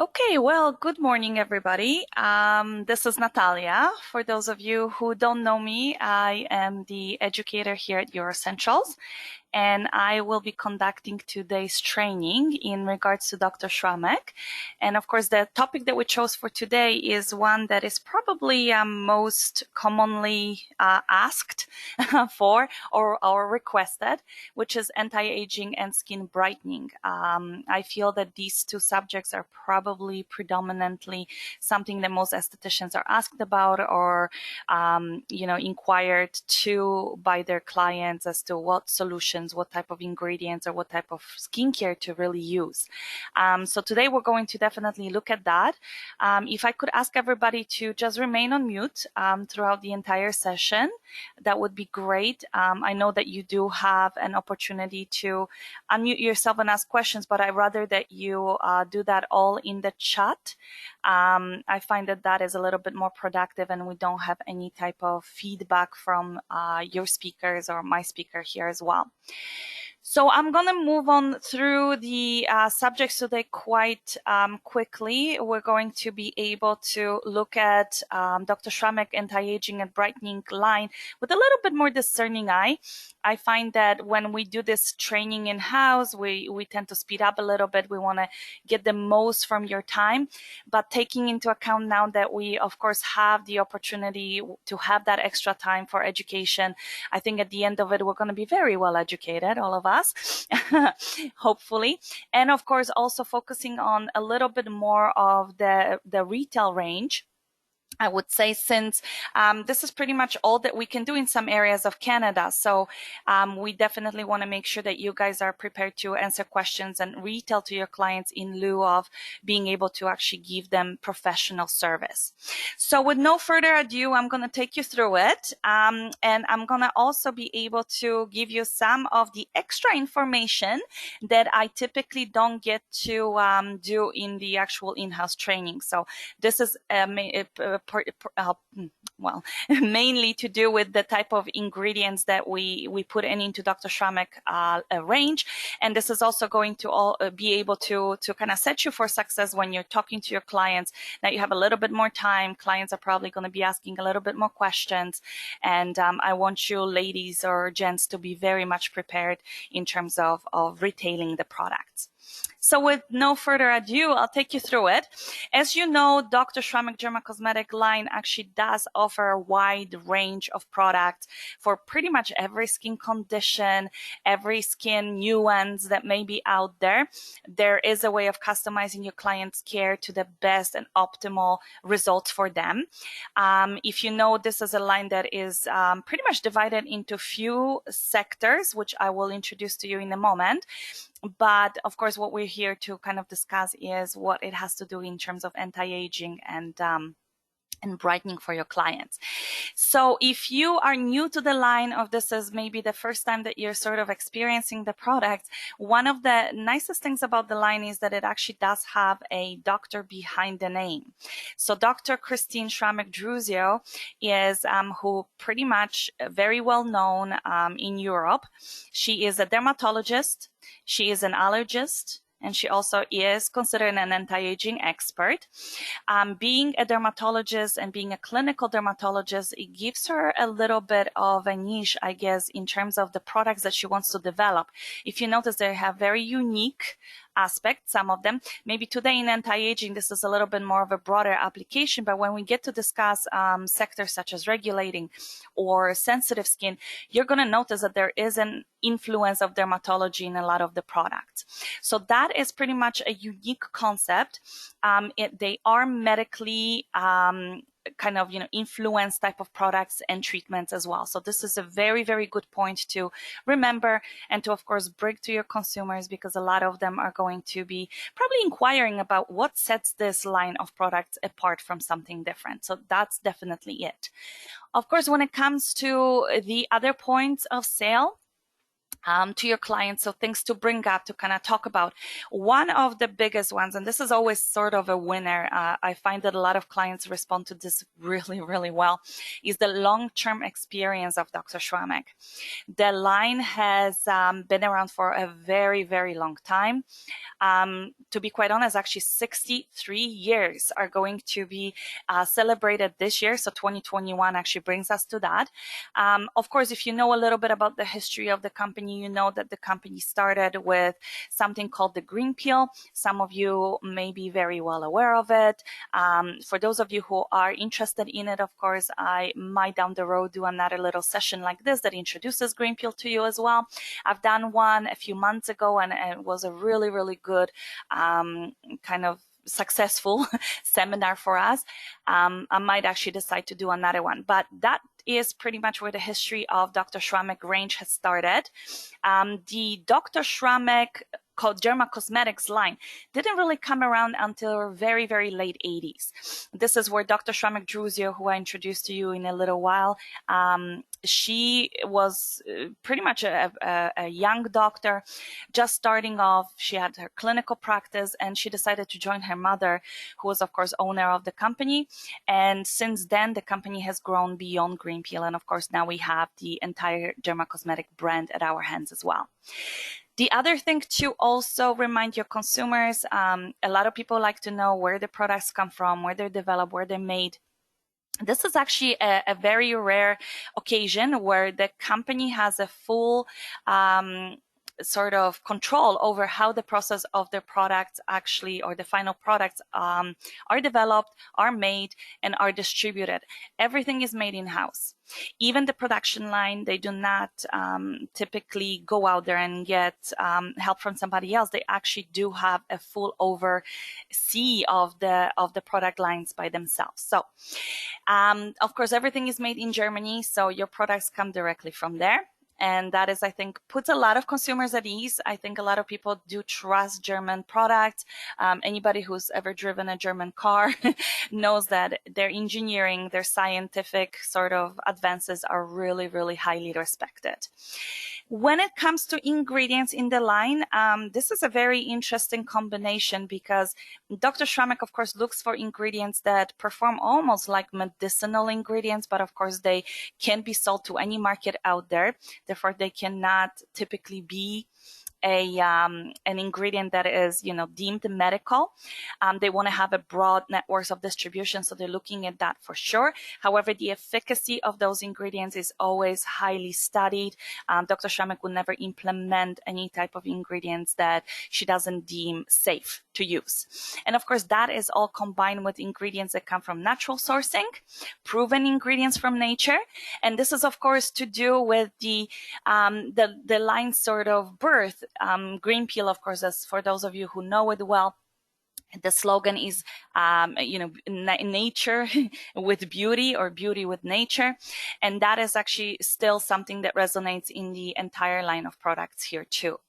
Okay, well, good morning, everybody. This is Natalia. For those of you who don't know me, I am the educator here at Eurocentral, and I will be conducting today's training in regards to Dr. Schrammek. And of course, the topic that we chose for today is one that is probably most commonly asked for or requested, which is anti-aging and skin brightening. I feel that these two subjects are probably predominantly something that most estheticians are asked about or inquired to by their clients as to what solutions, what type of ingredients, or what type of skincare to really use. So today we're going to definitely look at that. If I could ask everybody to just remain on mute throughout the entire session, that would be great. I know that you do have an opportunity to unmute yourself and ask questions, but I'd rather that you do that all in the chat. I find that that is a little bit more productive and we don't have any type of feedback from your speakers or my speaker here as well. So I'm going to move on through the subjects today quite quickly. We're going to be able to look at Dr. Schrammek Anti-Aging and Brightening line with a little bit more discerning eye. I find that when we do this training in-house, we tend to speed up a little bit. We want to get the most from your time, but taking into account now that we, of course, have the opportunity to have that extra time for education, I think at the end of it, we're going to be very well educated, all of us, hopefully. And of course, also focusing on a little bit more of the retail range. I would say, since this is pretty much all that we can do in some areas of Canada. So we definitely want to make sure that you guys are prepared to answer questions and retail to your clients in lieu of being able to actually give them professional service. So with no further ado, I'm going to take you through it. And I'm going to also be able to give you some of the extra information that I typically don't get to do in the actual in-house training. So this is mainly to do with the type of ingredients that we put into Dr. Schrammek range. And this is also going to be able to kind of set you for success when you're talking to your clients. Now you have a little bit more time. Clients are probably going to be asking a little bit more questions. And I want you ladies or gents to be very much prepared in terms of retailing the products. So with no further ado, I'll take you through it. As you know, Dr. Schrammek Dermacosmetic line actually does offer a wide range of products for pretty much every skin condition, every skin nuance that may be out there. There is a way of customizing your client's care to the best and optimal results for them. If you know, this is a line that is pretty much divided into few sectors, which I will introduce to you in a moment. But of course, what we're here to kind of discuss is what it has to do in terms of anti-aging and brightening for your clients. So if you are new to the line, of this is maybe the first time that you're sort of experiencing the product, one of the nicest things about the line is that it actually does have a doctor behind the name. So Dr. Christine Schrammek-Druzio is who pretty much very well known in Europe. She is a dermatologist. She is an allergist, and she also is considered an anti-aging expert. Being a dermatologist and being a clinical dermatologist, it gives her a little bit of a niche, I guess, in terms of the products that she wants to develop. If you notice, they have very unique aspects, some of them. Maybe today in anti-aging, this is a little bit more of a broader application, but when we get to discuss sectors such as regulating or sensitive skin, you're going to notice that there is an influence of dermatology in a lot of the products. So that is pretty much a unique concept. They are medically kind of, influence type of products and treatments as well. So this is a very, very good point to remember and to, of course, bring to your consumers, because a lot of them are going to be probably inquiring about what sets this line of products apart from something different. So that's definitely it. Of course, when it comes to the other points of sale, to your clients. So things to bring up, to kind of talk about. One of the biggest ones, and this is always sort of a winner, I find that a lot of clients respond to this really, really well, is the long-term experience of Dr. Schrammek. The line has been around for a very, very long time. To be quite honest, actually 63 years are going to be celebrated this year. So 2021 actually brings us to that. Of course, if you know a little bit about the history of the company, you know that the company started with something called the green peel. Some of you may be very well aware of it. For those of you who are interested in it, of course, I might down the road do another little session like this that introduces green peel to you as well. I've done one a few months ago, and it was a really, really good kind of successful seminar for us. I might actually decide to do another one, but that is pretty much where the history of Dr. Schrammek range has started. The Dr. Schrammek called Dermacosmetics line didn't really come around until very, very late 80s. This is where Dr. Schrammek Druzio, who I introduced to you in a little while, she was pretty much a young doctor, just starting off. She had her clinical practice, and she decided to join her mother, who was, of course, owner of the company. And since then, the company has grown beyond green peel. And of course, now we have the entire Dermacosmetic brand at our hands as well. The other thing to also remind your consumers, a lot of people like to know where the products come from, where they're developed, where they're made. This is actually a very rare occasion where the company has a full sort of control over how the process of their products actually, or the final products are developed, are made, and are distributed. Everything is made in-house. Even the production line, they do not typically go out there and get help from somebody else. They actually do have a full oversee of the product lines by themselves. So, of course, everything is made in Germany, so your products come directly from there. And that is, I think, puts a lot of consumers at ease. I think a lot of people do trust German products. Anybody who's ever driven a German car knows that their engineering, their scientific sort of advances are really, really highly respected. When it comes to ingredients in the line, this is a very interesting combination, because Dr. Schrammek, of course, looks for ingredients that perform almost like medicinal ingredients, but of course they can be sold to any market out there. Therefore, they cannot typically be an ingredient that is, deemed medical. They want to have a broad networks of distribution, so they're looking at that for sure. However, the efficacy of those ingredients is always highly studied. Dr. Schrammek will never implement any type of ingredients that she doesn't deem safe to use. And of course, that is all combined with ingredients that come from natural sourcing, proven ingredients from nature. And this is, of course, to do with the line sort of birth. Green peel, of course, as for those of you who know it well, the slogan is, nature with beauty, or beauty with nature. And that is actually still something that resonates in the entire line of products here too.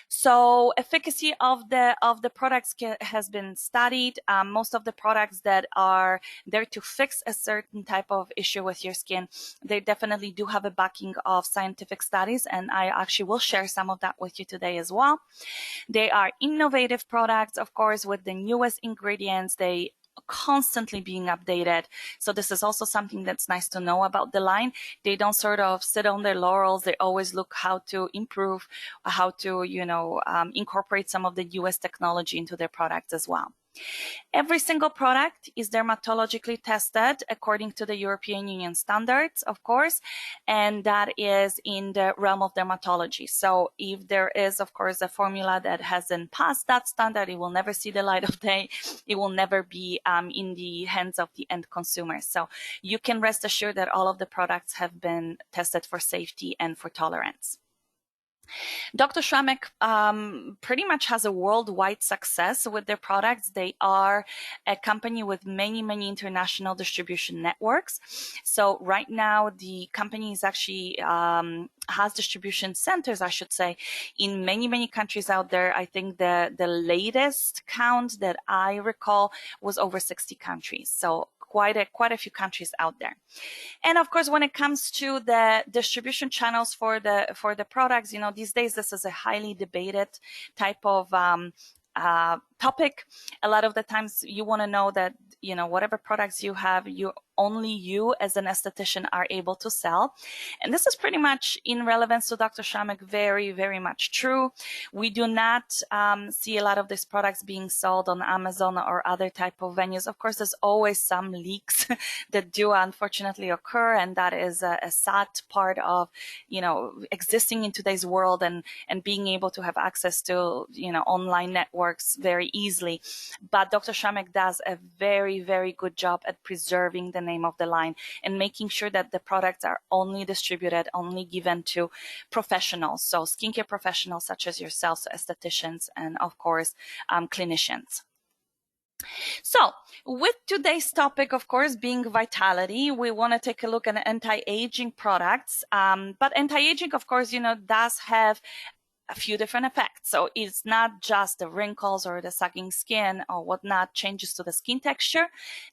So efficacy of the products has been studied. Most of the products that are there to fix a certain type of issue with your skin, they definitely do have a backing of scientific studies, and I actually will share some of that with you today as well. They are innovative products, of course, with the newest ingredients. They constantly being updated. So this is also something that's nice to know about the line. They don't sort of sit on their laurels. They always look how to improve, how to, incorporate some of the newest technology into their products as well. Every single product is dermatologically tested according to the European Union standards, of course, and that is in the realm of dermatology. So if there is, of course, a formula that hasn't passed that standard, it will never see the light of day. It will never be in the hands of the end consumer. So you can rest assured that all of the products have been tested for safety and for tolerance. Dr. Schrammek pretty much has a worldwide success with their products. They are a company with many, many international distribution networks. So right now, the company is actually has distribution centers, I should say, in many, many countries out there. I think the latest count that I recall was over 60 countries. So quite a few countries out there. And of course, when it comes to the distribution channels for the products, you know, these days this is a highly debated type of topic. A lot of the times you want to know that, you know, whatever products you have, only you as an esthetician are able to sell. And this is pretty much in relevance to Dr. Schrammek, very, very much true. We do not see a lot of these products being sold on Amazon or other type of venues. Of course, there's always some leaks that do unfortunately occur, and that is a sad part of, you know, existing in today's world and being able to have access to, you know, online networks very easily. But Dr. Schrammek does a very, very good job at preserving the name of the line and making sure that the products are only distributed, only given to professionals, so skincare professionals such as yourselves, estheticians, and of course clinicians. So with today's topic, of course, being vitality, we want to take a look at anti-aging products, but anti-aging, of course, you know, does have a few different effects. So it's not just the wrinkles or the sagging skin or whatnot, changes to the skin texture.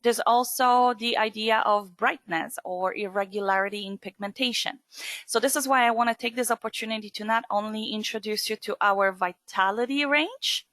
There's also the idea of brightness or irregularity in pigmentation. So this is why I want to take this opportunity to not only introduce you to our vitality range,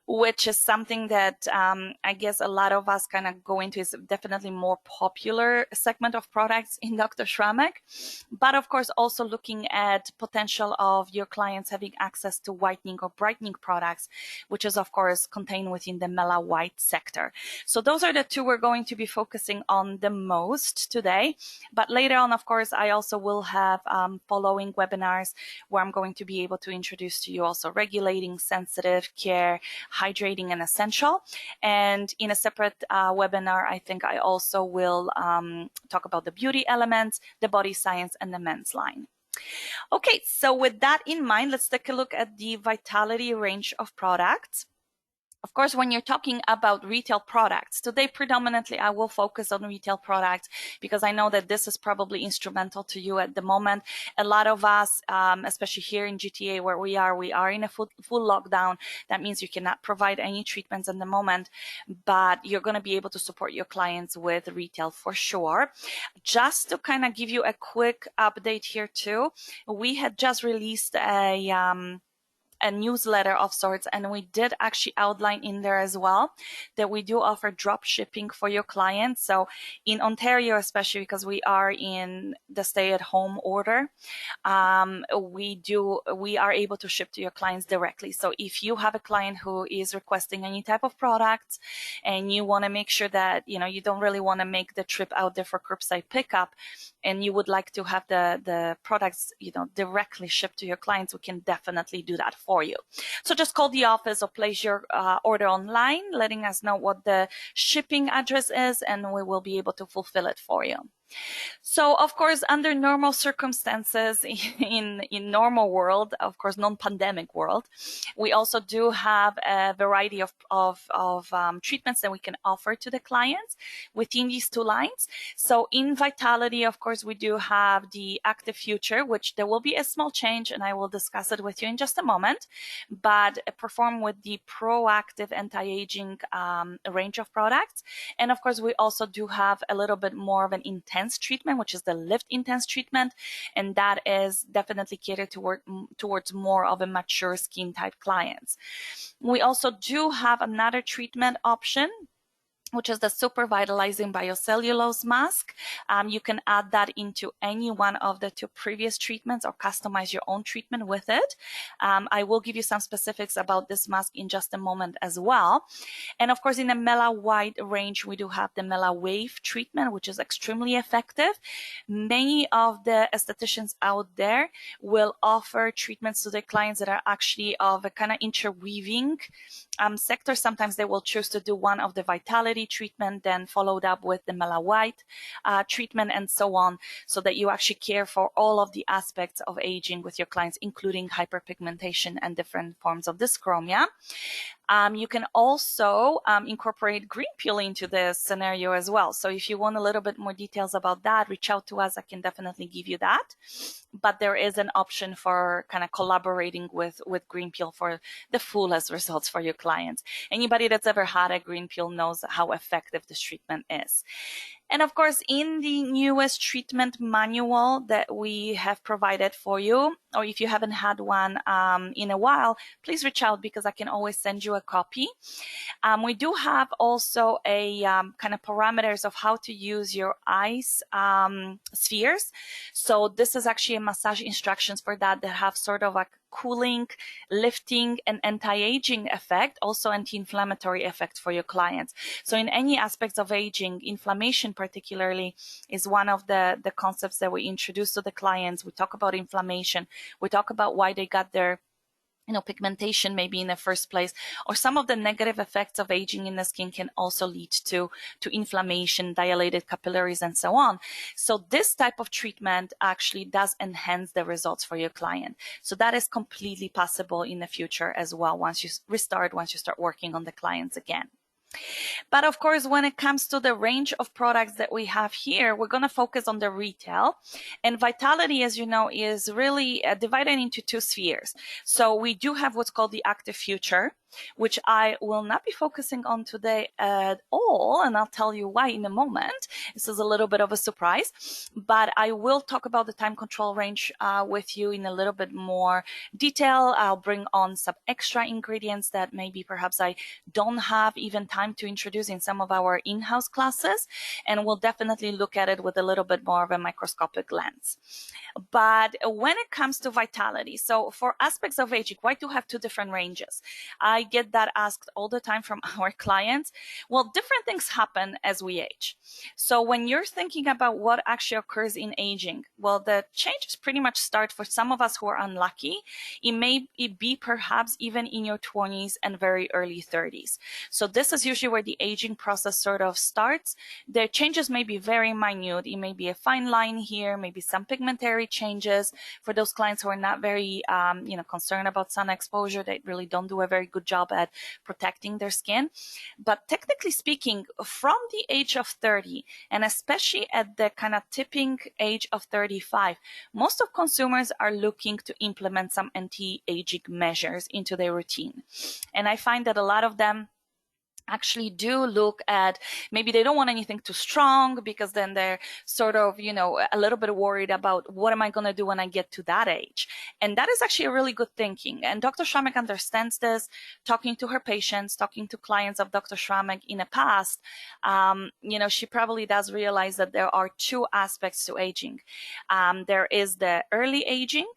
which is something that I guess a lot of us kind of go into, is definitely more popular segment of products in Dr. Schrammek. But of course, also looking at potential of your clients having access to whitening or brightening products, which is of course contained within the Mellow White sector. So those are the two we're going to be focusing on the most today. But later on, of course, I also will have following webinars where I'm going to be able to introduce to you also regulating, sensitive care, hydrating, and essential. And in a separate webinar, I think I also will talk about the beauty elements, the body science, and the men's line. Okay, so with that in mind, let's take a look at the vitality range of products. Of course, when you're talking about retail products, today predominantly I will focus on retail products because I know that this is probably instrumental to you at the moment. A lot of us, especially here in GTA where we are in a full lockdown. That means you cannot provide any treatments at the moment, but you're going to be able to support your clients with retail for sure. Just to kind of give you a quick update here too, we had just released a newsletter of sorts, and we did actually outline in there as well that we do offer drop shipping for your clients. So in Ontario, especially because we are in the stay-at-home order, we are able to ship to your clients directly. So if you have a client who is requesting any type of product and you want to make sure that, you know, you don't really want to make the trip out there for curbside pickup and you would like to have the products, you know, directly shipped to your clients, we can definitely do that for you. So just call the office or place your order online, letting us know what the shipping address is, and we will be able to fulfill it for you. So, of course, under normal circumstances, in normal world, of course, non-pandemic world, we also do have a variety of treatments that we can offer to the clients within these two lines. So in Vitality, of course, we do have the Active Future, which there will be a small change, and I will discuss it with you in just a moment, but perform with the proactive anti-aging range of products. And of course, we also do have a little bit more of an intense treatment, which is the Lift Intense treatment, and that is definitely catered towards more of a mature skin type clients. We also do have another treatment option, which is the Super Vitalizing Biocellulose Mask. You can add that into any one of the two previous treatments or customize your own treatment with it. I will give you some specifics about this mask in just a moment as well. And of course, in the Mellow White range, we do have the Mellow Wave treatment, which is extremely effective. Many of the estheticians out there will offer treatments to their clients that are actually of a kind of interweaving sector. Sometimes they will choose to do one of the Vitality treatment, then followed up with the Mellow White treatment, and so on, so that you actually care for all of the aspects of aging with your clients, including hyperpigmentation and different forms of dyschromia. You can also incorporate green peel into this scenario as well. So if you want a little bit more details about that, reach out to us. I can definitely give you that. But there is an option for kind of collaborating with green peel for the fullest results for your clients. Anybody that's ever had a green peel knows how effective this treatment is. And of course, in the newest treatment manual that we have provided for you, or if you haven't had one in a while, please reach out because I can always send you a copy. We do have also a kind of parameters of how to use your ice spheres. So this is actually a massage instructions for that have sort of like cooling, lifting, and anti-aging effect, also anti-inflammatory effect for your clients. So in any aspects of aging, inflammation particularly is one of the concepts that we introduce to the clients. We talk about inflammation. We talk about why they got their pigmentation maybe in the first place, or some of the negative effects of aging in the skin can also lead to inflammation, dilated capillaries, and so on. So this type of treatment actually does enhance the results for your client. So that is completely possible in the future as well once you start working on the clients again. But of course, when it comes to the range of products that we have here, we're going to focus on the retail. And Vitality, as you know, is really divided into two spheres. So we do have what's called the Active Future, which I will not be focusing on today at all, and I'll tell you why in a moment. This is a little bit of a surprise, but I will talk about the time control range with you in a little bit more detail. I'll bring on some extra ingredients that maybe perhaps I don't have even time to introduce in some of our in-house classes, and we'll definitely look at it with a little bit more of a microscopic lens. But when it comes to Vitality, so for aspects of aging, why do you have two different ranges? I get that asked all the time from our clients. Well, different things happen as we age. So when you're thinking about what actually occurs in aging, well, the changes pretty much start for some of us who are unlucky. It may be perhaps even in your 20s and very early 30s. So this is usually where the aging process sort of starts. The changes may be very minute. It may be a fine line here, maybe some pigmentary changes for those clients who are not very, concerned about sun exposure. They really don't do a very good job at protecting their skin. But technically speaking, from the age of 30, and especially at the kind of tipping age of 35, most of consumers are looking to implement some anti-aging measures into their routine. And I find that a lot of them actually do look at, maybe they don't want anything too strong because then they're sort of, a little bit worried about what am I going to do when I get to that age. And that is actually a really good thinking. And Dr. Schrammek understands this, talking to her patients, talking to clients of Dr. Schrammek in the past. She probably does realize that there are two aspects to aging. There is the early aging,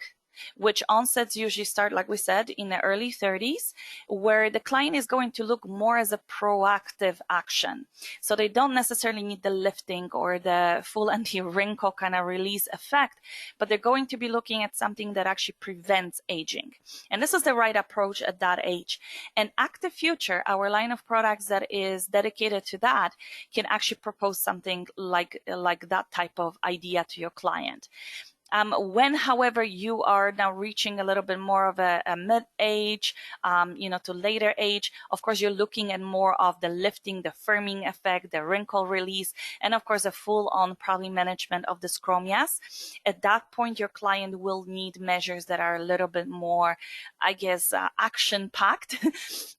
which onsets usually start, like we said, in the early 30s, where the client is going to look more as a proactive action. So they don't necessarily need the lifting or the full anti-wrinkle kind of release effect, but they're going to be looking at something that actually prevents aging. And this is the right approach at that age. And Active Future, our line of products that is dedicated to that, can actually propose something like that type of idea to your client. When, however, you are now reaching a little bit more of a mid-age, to later age, of course, you're looking at more of the lifting, the firming effect, the wrinkle release, and of course, a full-on probably management of the scromias. At that point, your client will need measures that are a little bit more, action-packed.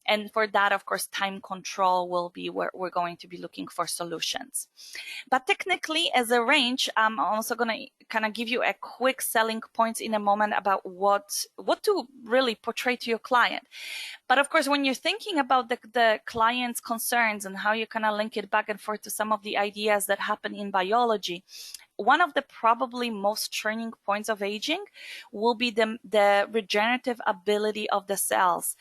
And for that, of course, time control will be where we're going to be looking for solutions. But technically, as a range, I'm also going to kind of give you a quick selling points in a moment about what to really portray to your client. But of course, when you're thinking about the client's concerns and how you kind of link it back and forth to some of the ideas that happen in biology, one of the probably most turning points of aging will be the regenerative ability of the cells.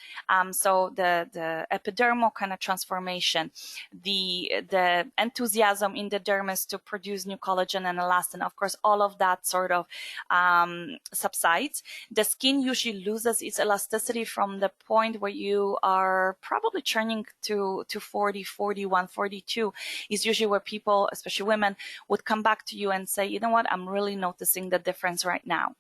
So the epidermal kind of transformation, the enthusiasm in the dermis to produce new collagen and elastin. Of course, all of that sort of subsides. The skin usually loses its elasticity from the point where you are probably turning to 40, 41, 42 is usually where people, especially women, would come back to you and say, you know what, I'm really noticing the difference right now.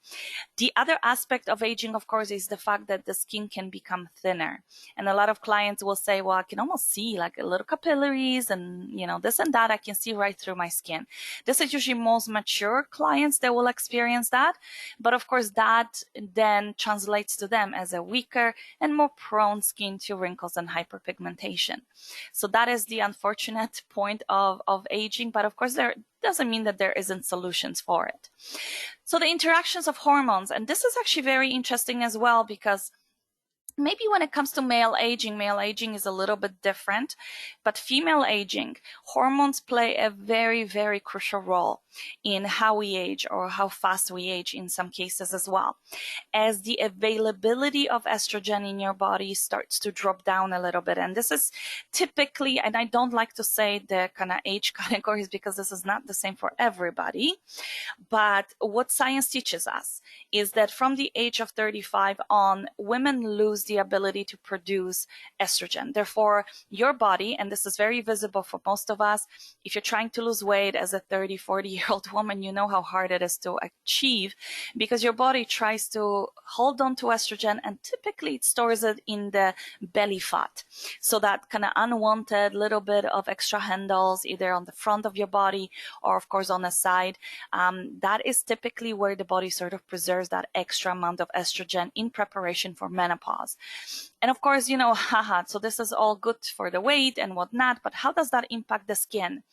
The other aspect of aging, of course, is the fact that the skin can become thinner. And a lot of clients will say, well, I can almost see like a little capillaries and, you know, this and that. I can see right through my skin. This is usually most mature clients that will experience that. But of course, that then translates to them as a weaker and more prone skin to wrinkles and hyperpigmentation. So that is the unfortunate point of aging. But of course, there doesn't mean that there isn't solutions for it. So the interactions of hormones, and this is actually very interesting as well, because maybe when it comes to male aging is a little bit different, but female aging, hormones play a very, very crucial role in how we age or how fast we age in some cases as well. As the availability of estrogen in your body starts to drop down a little bit, and this is typically, and I don't like to say the kind of age categories because this is not the same for everybody, but what science teaches us is that from the age of 35 on, women lose the ability to produce estrogen. Therefore, your body, and this is very visible for most of us, if you're trying to lose weight as a 30, 40-year-old woman, you know how hard it is to achieve, because your body tries to hold on to estrogen, and typically it stores it in the belly fat. So that kind of unwanted little bit of extra handles, either on the front of your body or of course on the side, that is typically where the body sort of preserves that extra amount of estrogen in preparation for menopause. And of course, you know, so this is all good for the weight and whatnot, but how does that impact the skin?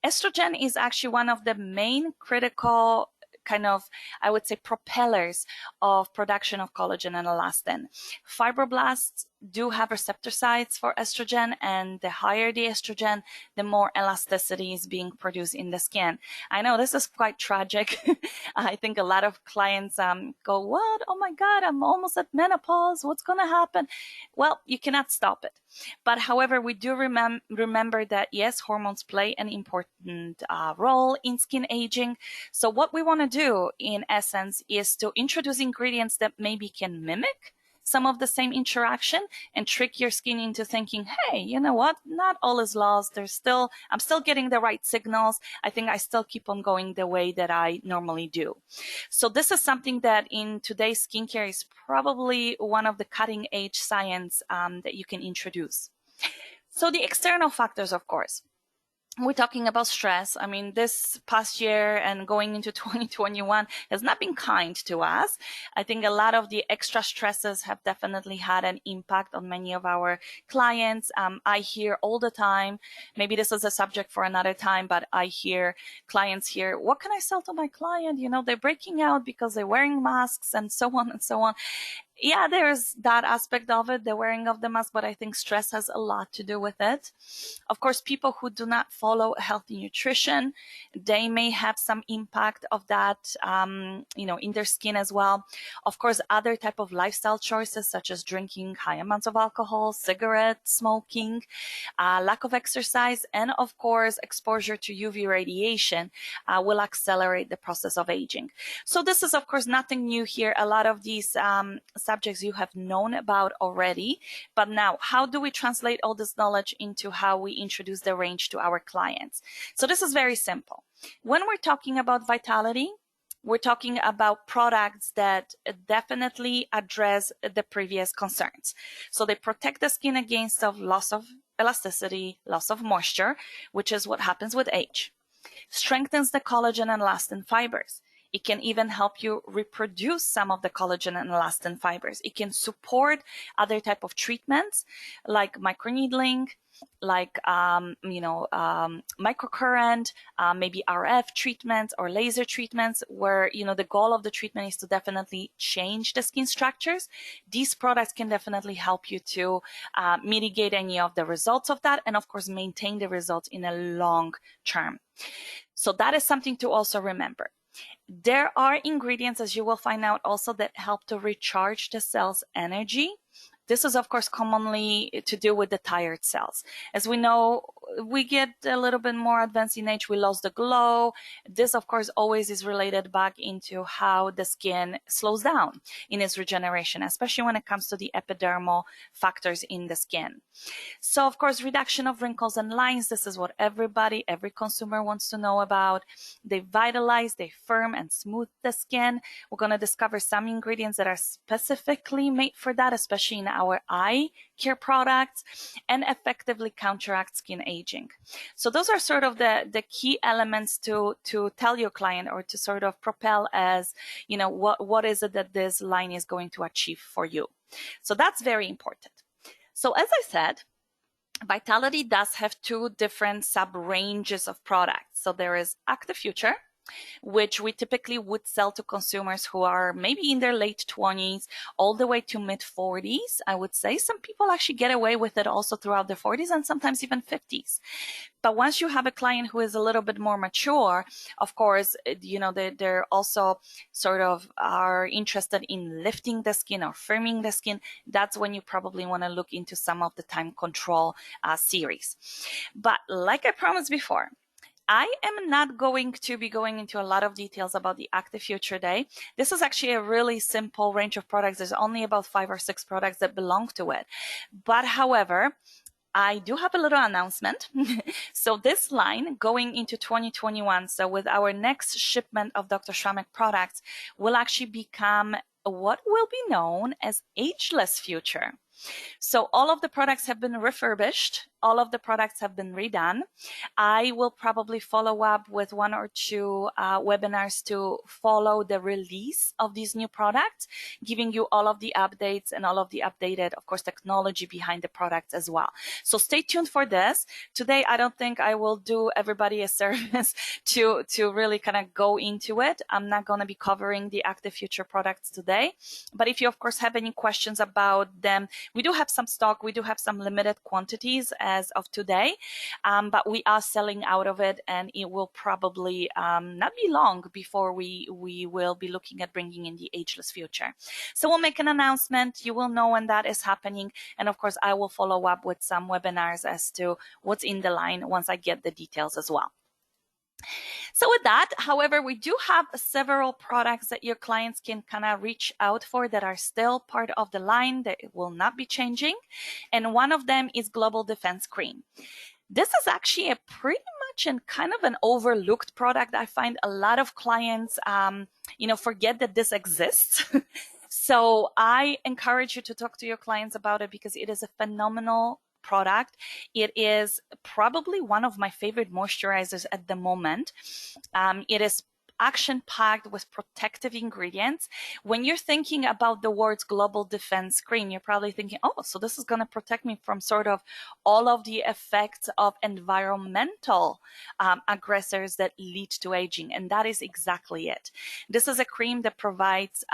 Estrogen is actually one of the main critical kind of, I would say, propellers of production of collagen and elastin. Fibroblasts do have receptor sites for estrogen, and the higher the estrogen, the more elasticity is being produced in the skin. I know this is quite tragic. I think a lot of clients go, what? Oh my God, I'm almost at menopause. What's going to happen? Well, you cannot stop it. But however, we do remember that, yes, hormones play an important role in skin aging. So what we want to do, in essence, is to introduce ingredients that maybe can mimic some of the same interaction and trick your skin into thinking, hey, you know what? Not all is lost. I'm still getting the right signals. I think I still keep on going the way that I normally do. So this is something that in today's skincare is probably one of the cutting edge science that you can introduce. So the external factors, of course. We're talking about stress. I mean, this past year and going into 2021 has not been kind to us. I think a lot of the extra stresses have definitely had an impact on many of our clients. I hear all the time, maybe this is a subject for another time, but I hear clients here, what can I sell to my client? You know, they're breaking out because they're wearing masks and so on and so on. Yeah, there's that aspect of it, the wearing of the mask, but I think stress has a lot to do with it. Of course, people who do not follow healthy nutrition, they may have some impact of that, in their skin as well. Of course, other type of lifestyle choices, such as drinking high amounts of alcohol, cigarette smoking, lack of exercise, and of course, exposure to UV radiation will accelerate the process of aging. So this is, of course, nothing new here. A lot of these subjects you have known about already, but now how do we translate all this knowledge into how we introduce the range to our clients? So this is very simple. When we're talking about vitality, we're talking about products that definitely address the previous concerns. So they protect the skin against loss of elasticity, loss of moisture, which is what happens with age. Strengthens the collagen and elastin fibers. It can even help you reproduce some of the collagen and elastin fibers. It can support other type of treatments like microneedling, like microcurrent, maybe RF treatments or laser treatments, where the goal of the treatment is to definitely change the skin structures. These products can definitely help you to mitigate any of the results of that, and of course maintain the results in a long term. So that is something to also remember. There are ingredients, as you will find out also, that help to recharge the cell's energy This is, of course, commonly to do with the tired cells. As we know, we get a little bit more advanced in age, we lost the glow. This, of course, always is related back into how the skin slows down in its regeneration, especially when it comes to the epidermal factors in the skin. So, of course, reduction of wrinkles and lines, this is what every consumer wants to know about. They vitalize, they firm and smooth the skin. We're going to discover some ingredients that are specifically made for that, especially in our eye care products, and effectively counteract skin aging. So those are sort of the key elements to tell your client, or to sort of propel as, you know, what is it that this line is going to achieve for you. So that's very important. So as I said, Vitality does have two different sub-ranges of products. So there is Active Future, which we typically would sell to consumers who are maybe in their late 20s all the way to mid 40s. I would say some people actually get away with it also throughout their 40s and sometimes even 50s. But once you have a client who is a little bit more mature, of course, you know, they're also sort of are interested in lifting the skin or firming the skin. That's when you probably want to look into some of the time control series. But like I promised before, I am not going to be going into a lot of details about the Active Future Day. This is actually a really simple range of products. There's only about 5 or 6 products that belong to it. But however, I do have a little announcement. So this line going into 2021, so with our next shipment of Dr. Schrammek products, will actually become what will be known as Ageless Future. So all of the products have been refurbished. All of the products have been redone. I will probably follow up with 1 or 2 webinars to follow the release of these new products, giving you all of the updates and all of the updated, of course, technology behind the products as well. So stay tuned for this. Today, I don't think I will do everybody a service to really kind of go into it. I'm not going to be covering the Active Future products today. But if you, of course, have any questions about them, we do have some stock. We do have some limited quantities as of today, but we are selling out of it, and it will probably not be long before we will be looking at bringing in the Ageless Future. So we'll make an announcement. You will know when that is happening. And of course, I will follow up with some webinars as to what's in the line once I get the details as well. So with that, however, we do have several products that your clients can kind of reach out for that are still part of the line that will not be changing. And one of them is Global Defense Cream. This is actually a pretty much and kind of an overlooked product. I find a lot of clients, forget that this exists. So I encourage you to talk to your clients about it because it is a phenomenal product. It is probably one of my favorite moisturizers at the moment. It is action-packed with protective ingredients. When you're thinking about the words Global Defense Cream, you're probably thinking, oh, so this is going to protect me from sort of all of the effects of environmental aggressors that lead to aging. And that is exactly it. This is a cream that provides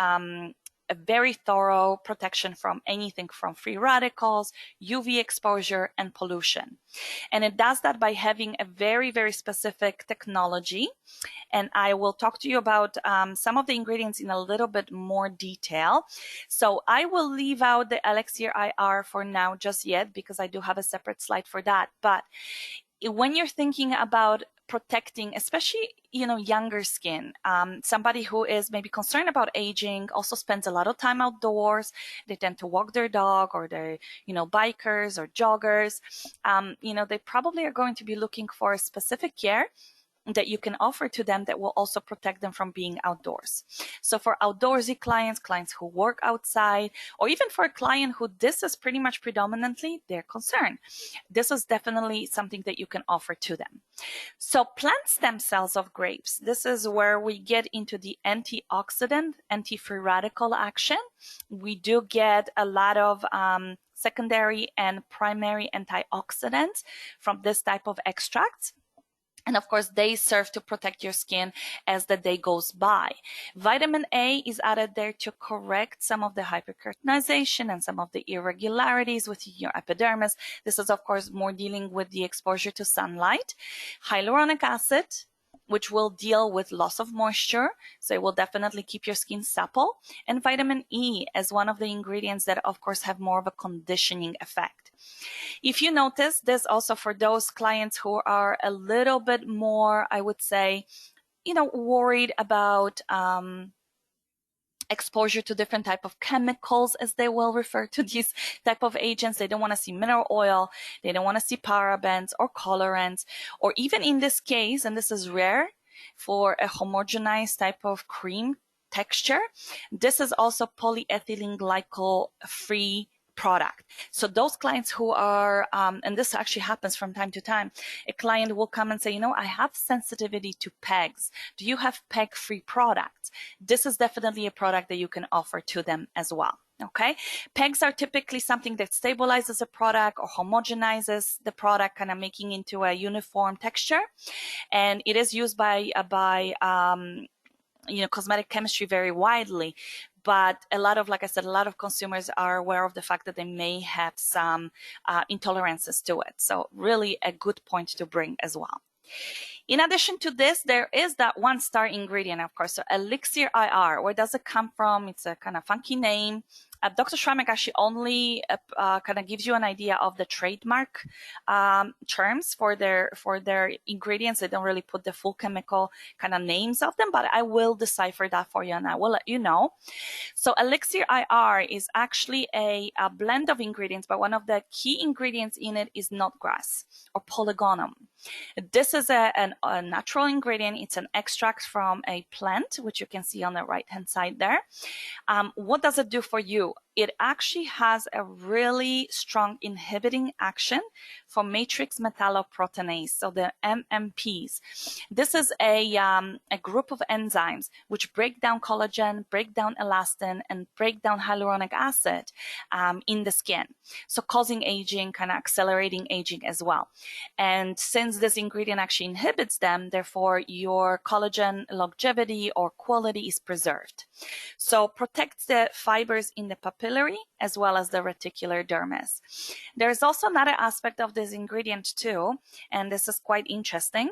a very thorough protection from anything from free radicals, UV exposure, and pollution. And it does that by having a very, very specific technology. And I will talk to you about some of the ingredients in a little bit more detail. So I will leave out the Elixir IR for now just yet because I do have a separate slide for that. But when you're thinking about protecting, especially, younger skin, somebody who is maybe concerned about aging, also spends a lot of time outdoors. They tend to walk their dog, or they're, bikers or joggers. They probably are going to be looking for specific care that you can offer to them that will also protect them from being outdoors. So for outdoorsy clients who work outside, or even for a client who this is pretty much predominantly their concern, this is definitely something that you can offer to them. So plant stem cells of grapes. This is where we get into the antioxidant, anti-free radical action. We do get a lot of secondary and primary antioxidants from this type of extracts. And of course, they serve to protect your skin as the day goes by. Vitamin A is added there to correct some of the hyperkeratinization and some of the irregularities within your epidermis. This is, of course, more dealing with the exposure to sunlight. Hyaluronic acid, which will deal with loss of moisture. So it will definitely keep your skin supple. And vitamin E as one of the ingredients that, of course, have more of a conditioning effect. If you notice this also for those clients who are a little bit more, I would say, worried about exposure to different type of chemicals, as they will refer to these type of agents. They don't want to see mineral oil. They don't want to see parabens or colorants, or even in this case, and this is rare for a homogenized type of cream texture, this is also polyethylene glycol free product. So those clients who are, and this actually happens from time to time, a client will come and say, I have sensitivity to PEGs. Do you have PEG-free products? This is definitely a product that you can offer to them as well. Okay, PEGs are typically something that stabilizes a product or homogenizes the product, kind of making into a uniform texture, and it is used by cosmetic chemistry very widely. But a lot of, like I said, a lot of consumers are aware of the fact that they may have some intolerances to it. So really a good point to bring as well. In addition to this, there is that one-star ingredient, of course. So Elixir IR, where does it come from? It's a kind of funky name. Dr. Schrammek actually only kind of gives you an idea of the trademark terms for their ingredients. They don't really put the full chemical kind of names of them, but I will decipher that for you and I will let you know. So Elixir IR is actually a blend of ingredients, but one of the key ingredients in it is knotgrass or polygonum. This is a natural ingredient. It's an extract from a plant, which you can see on the right-hand side there. What does it do for you? It actually has a really strong inhibiting action for matrix metalloproteinase, so the MMPs. This is a group of enzymes which break down collagen, break down elastin, and break down hyaluronic acid in the skin. So causing aging, kind of accelerating aging as well. And since this ingredient actually inhibits them, therefore your collagen longevity or quality is preserved. So protects the fibers in the papillary as well as the reticular dermis. There's also another aspect of this ingredient too, and this is quite interesting.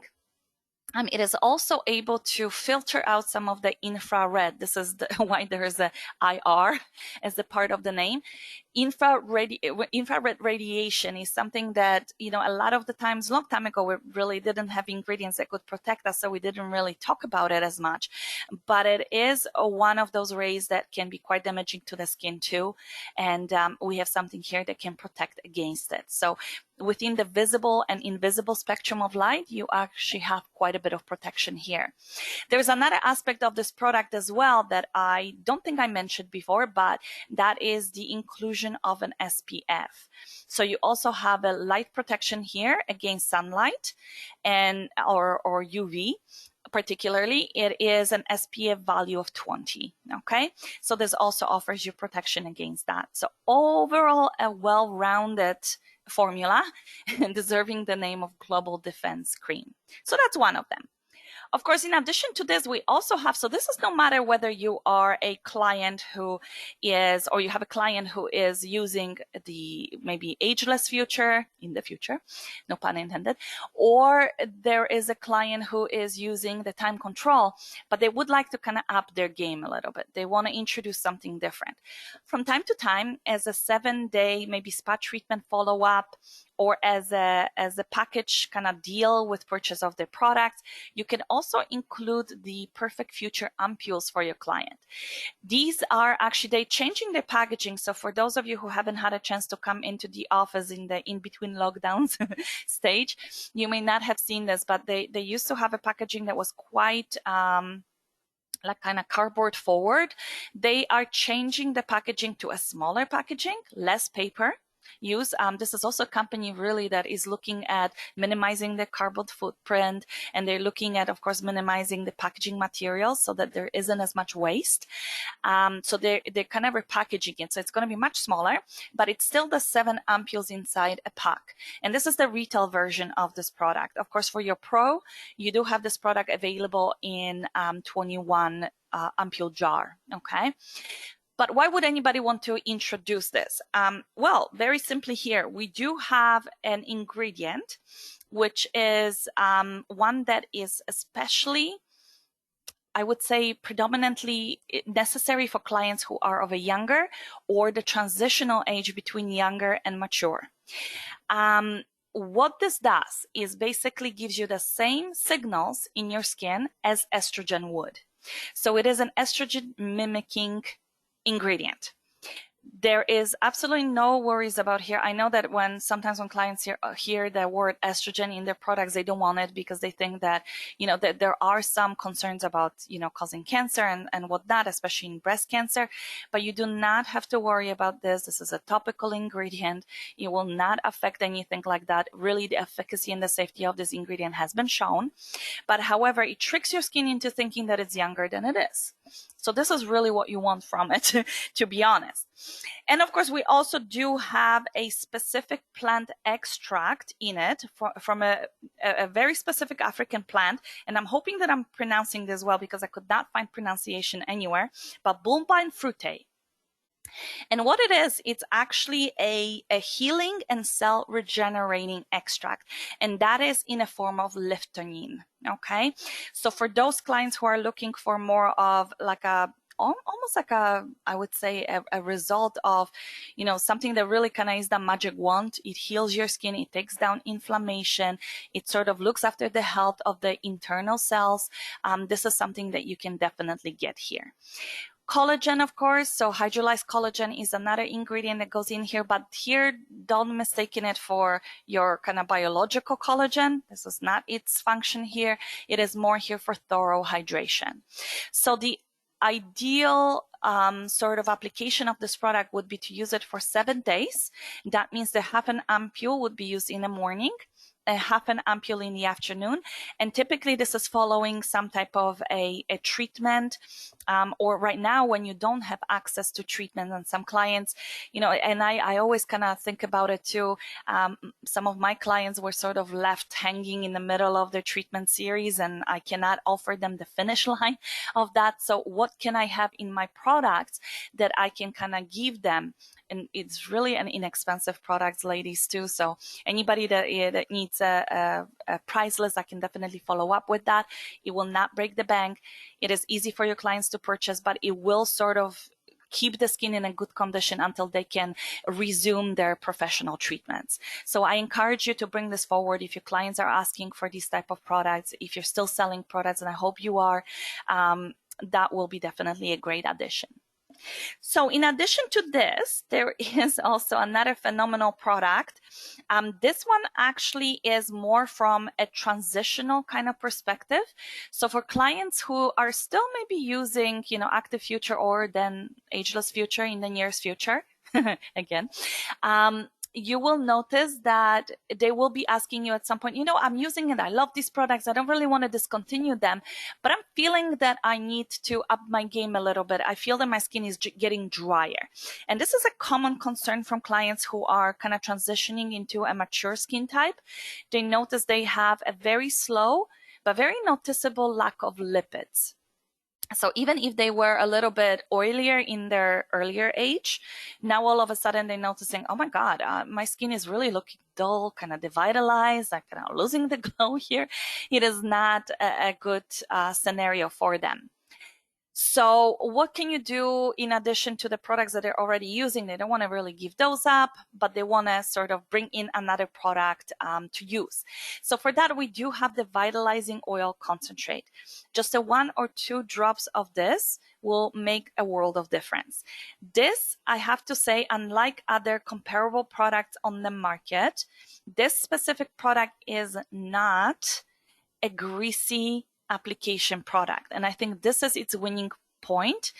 It is also able to filter out some of the infrared. This is why there is a IR as a part of the name. Infrared radiation is something that, a lot of the times, long time ago, we really didn't have ingredients that could protect us, so we didn't really talk about it as much. But it is one of those rays that can be quite damaging to the skin too. And we have something here that can protect against it. So within the visible and invisible spectrum of light, you actually have quite a bit of protection here. There's another aspect of this product as well that I don't think I mentioned before, but that is the inclusion of an SPF. So you also have a light protection here against sunlight and or UV. Particularly, it is an SPF value of 20. Okay, so this also offers you protection against that. So overall, a well-rounded formula deserving the name of Global Defense Cream. So that's one of them. Of course, in addition to this, we also have, so this is no matter whether you are a client who is, or you have a client who is using the maybe ageless future, in the future, no pun intended, or there is a client who is using the time control, but they would like to kind of up their game a little bit. They want to introduce something different. From time to time, as a 7-day, maybe spa treatment follow-up, or as a package kind of deal with purchase of their product, you can also include the Perfect Future ampules for your client. These are actually, they're changing their packaging. So for those of you who haven't had a chance to come into the office in the in-between lockdowns stage, you may not have seen this, but they used to have a packaging that was quite like kind of cardboard forward. They are changing the packaging to a smaller packaging, less paper use. This is also a company really that is looking at minimizing the carbon footprint, and they're looking at, of course, minimizing the packaging materials so that there isn't as much waste. So they're kind of repackaging it. So it's going to be much smaller, but it's still the 7 ampules inside a pack. And this is the retail version of this product. Of course, for your pro, you do have this product available in 21 ampule jar. Okay. But why would anybody want to introduce this? Well, very simply here, we do have an ingredient, which is one that is especially, I would say, predominantly necessary for clients who are of a younger or the transitional age between younger and mature. What this does is basically gives you the same signals in your skin as estrogen would. So it is an estrogen mimicking ingredient. There is absolutely no worries about here. I know that sometimes when clients hear the word estrogen in their products, they don't want it because they think that, that there are some concerns about, causing cancer and whatnot, especially in breast cancer. But you do not have to worry about this. This is a topical ingredient. It will not affect anything like that. Really, the efficacy and the safety of this ingredient has been shown. But however, it tricks your skin into thinking that it's younger than it is. So this is really what you want from it, to be honest. And of course, we also do have a specific plant extract in it from a very specific African plant. And I'm hoping that I'm pronouncing this well because I could not find pronunciation anywhere, but Bulbine fruitae. And what it is, it's actually a healing and cell regenerating extract. And that is in a form of liftonine. Okay. So for those clients who are looking for more of like almost like I would say a result of, something that really kind of is the magic wand. It heals your skin. It takes down inflammation. It sort of looks after the health of the internal cells. This is something that you can definitely get here. Collagen, of course. So hydrolyzed collagen is another ingredient that goes in here, but here, don't mistake it for your kind of biological collagen. This is not its function here. It is more here for thorough hydration. So the ideal sort of application of this product would be to use it for 7 days. That means the half an ampule would be used in the morning, a half an ampule in the afternoon. And typically this is following some type of a treatment, or right now when you don't have access to treatment, and some clients, and I always kind of think about it too. Some of my clients were sort of left hanging in the middle of their treatment series, and I cannot offer them the finish line of that. So what can I have in my products that I can kind of give them? And it's really an inexpensive product, ladies, too. So anybody that needs a price list, I can definitely follow up with that. It will not break the bank. It is easy for your clients to purchase, but it will sort of keep the skin in a good condition until they can resume their professional treatments. So I encourage you to bring this forward if your clients are asking for these type of products, if you're still selling products, and I hope you are, that will be definitely a great addition. So in addition to this, there is also another phenomenal product. This one actually is more from a transitional kind of perspective. So for clients who are still maybe using, Active Future or then Ageless Future in the nearest future, again, you will notice that they will be asking you at some point, I'm using it. I love these products. I don't really want to discontinue them, but I'm feeling that I need to up my game a little bit. I feel that my skin is getting drier. And this is a common concern from clients who are kind of transitioning into a mature skin type. They notice they have a very slow, but very noticeable lack of lipids. So even if they were a little bit oilier in their earlier age, now all of a sudden they're noticing, oh my God, my skin is really looking dull, kind of devitalized, I'm kind of losing the glow here. It is not a good scenario for them. So what can you do in addition to the products that they're already using? They don't want to really give those up, but they want to sort of bring in another product to use. So for that, we do have the Vitalizing Oil Concentrate. Just 1 or 2 drops of this will make a world of difference. This, I have to say, unlike other comparable products on the market, this specific product is not a greasy application product. And I think this is its winning point.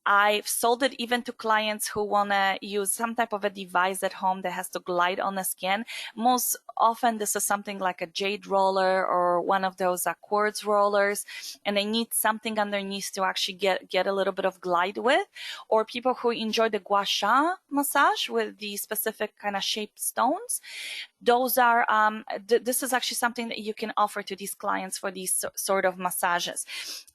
I've sold it even to clients who want to use some type of a device at home that has to glide on the skin. Most often this is something like a jade roller or one of those quartz rollers, and they need something underneath to actually get a little bit of glide with. Or people who enjoy the gua sha massage with the specific kind of shaped stones. those are, this is actually something that you can offer to these clients for these sort of massages.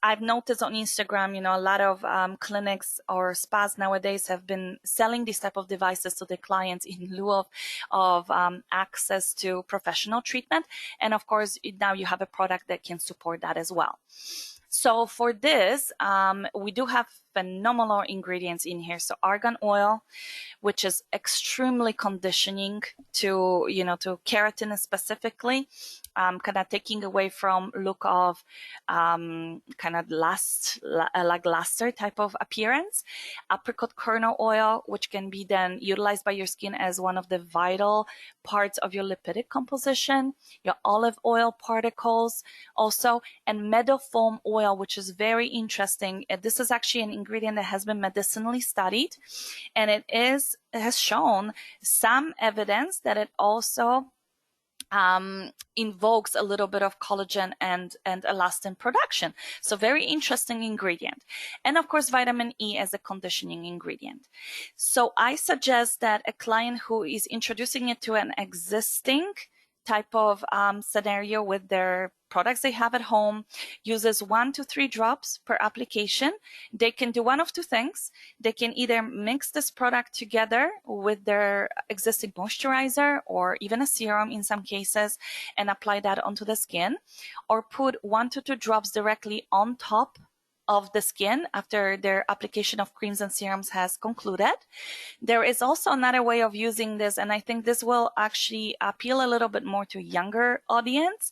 I've noticed on Instagram, you know, a lot of clinics or spas nowadays have been selling these type of devices to their clients in lieu of access to professional treatment. And of course, now you have a product that can support that as well. So for this, we do have phenomenal ingredients in here. So argan oil, which is extremely conditioning to, you know, to keratin specifically, kind of taking away from look of kind of like luster type of appearance. Apricot kernel oil, which can be then utilized by your skin as one of the vital parts of your lipidic composition. Your olive oil particles also, and meadow foam oil, which is very interesting. This is actually an ingredient that has been medicinally studied, and it has shown some evidence that it also invokes a little bit of collagen and elastin production. So very interesting ingredient. And of course, vitamin E as a conditioning ingredient. So I suggest that a client who is introducing it to an existing type of scenario with their products they have at home uses 1 to 3 drops per application. They can do one of two things. They can either mix this product together with their existing moisturizer or even a serum in some cases and apply that onto the skin, or put 1 to 2 drops directly on top of the skin after their application of creams and serums has concluded. There is also another way of using this, and I think this will actually appeal a little bit more to younger audience.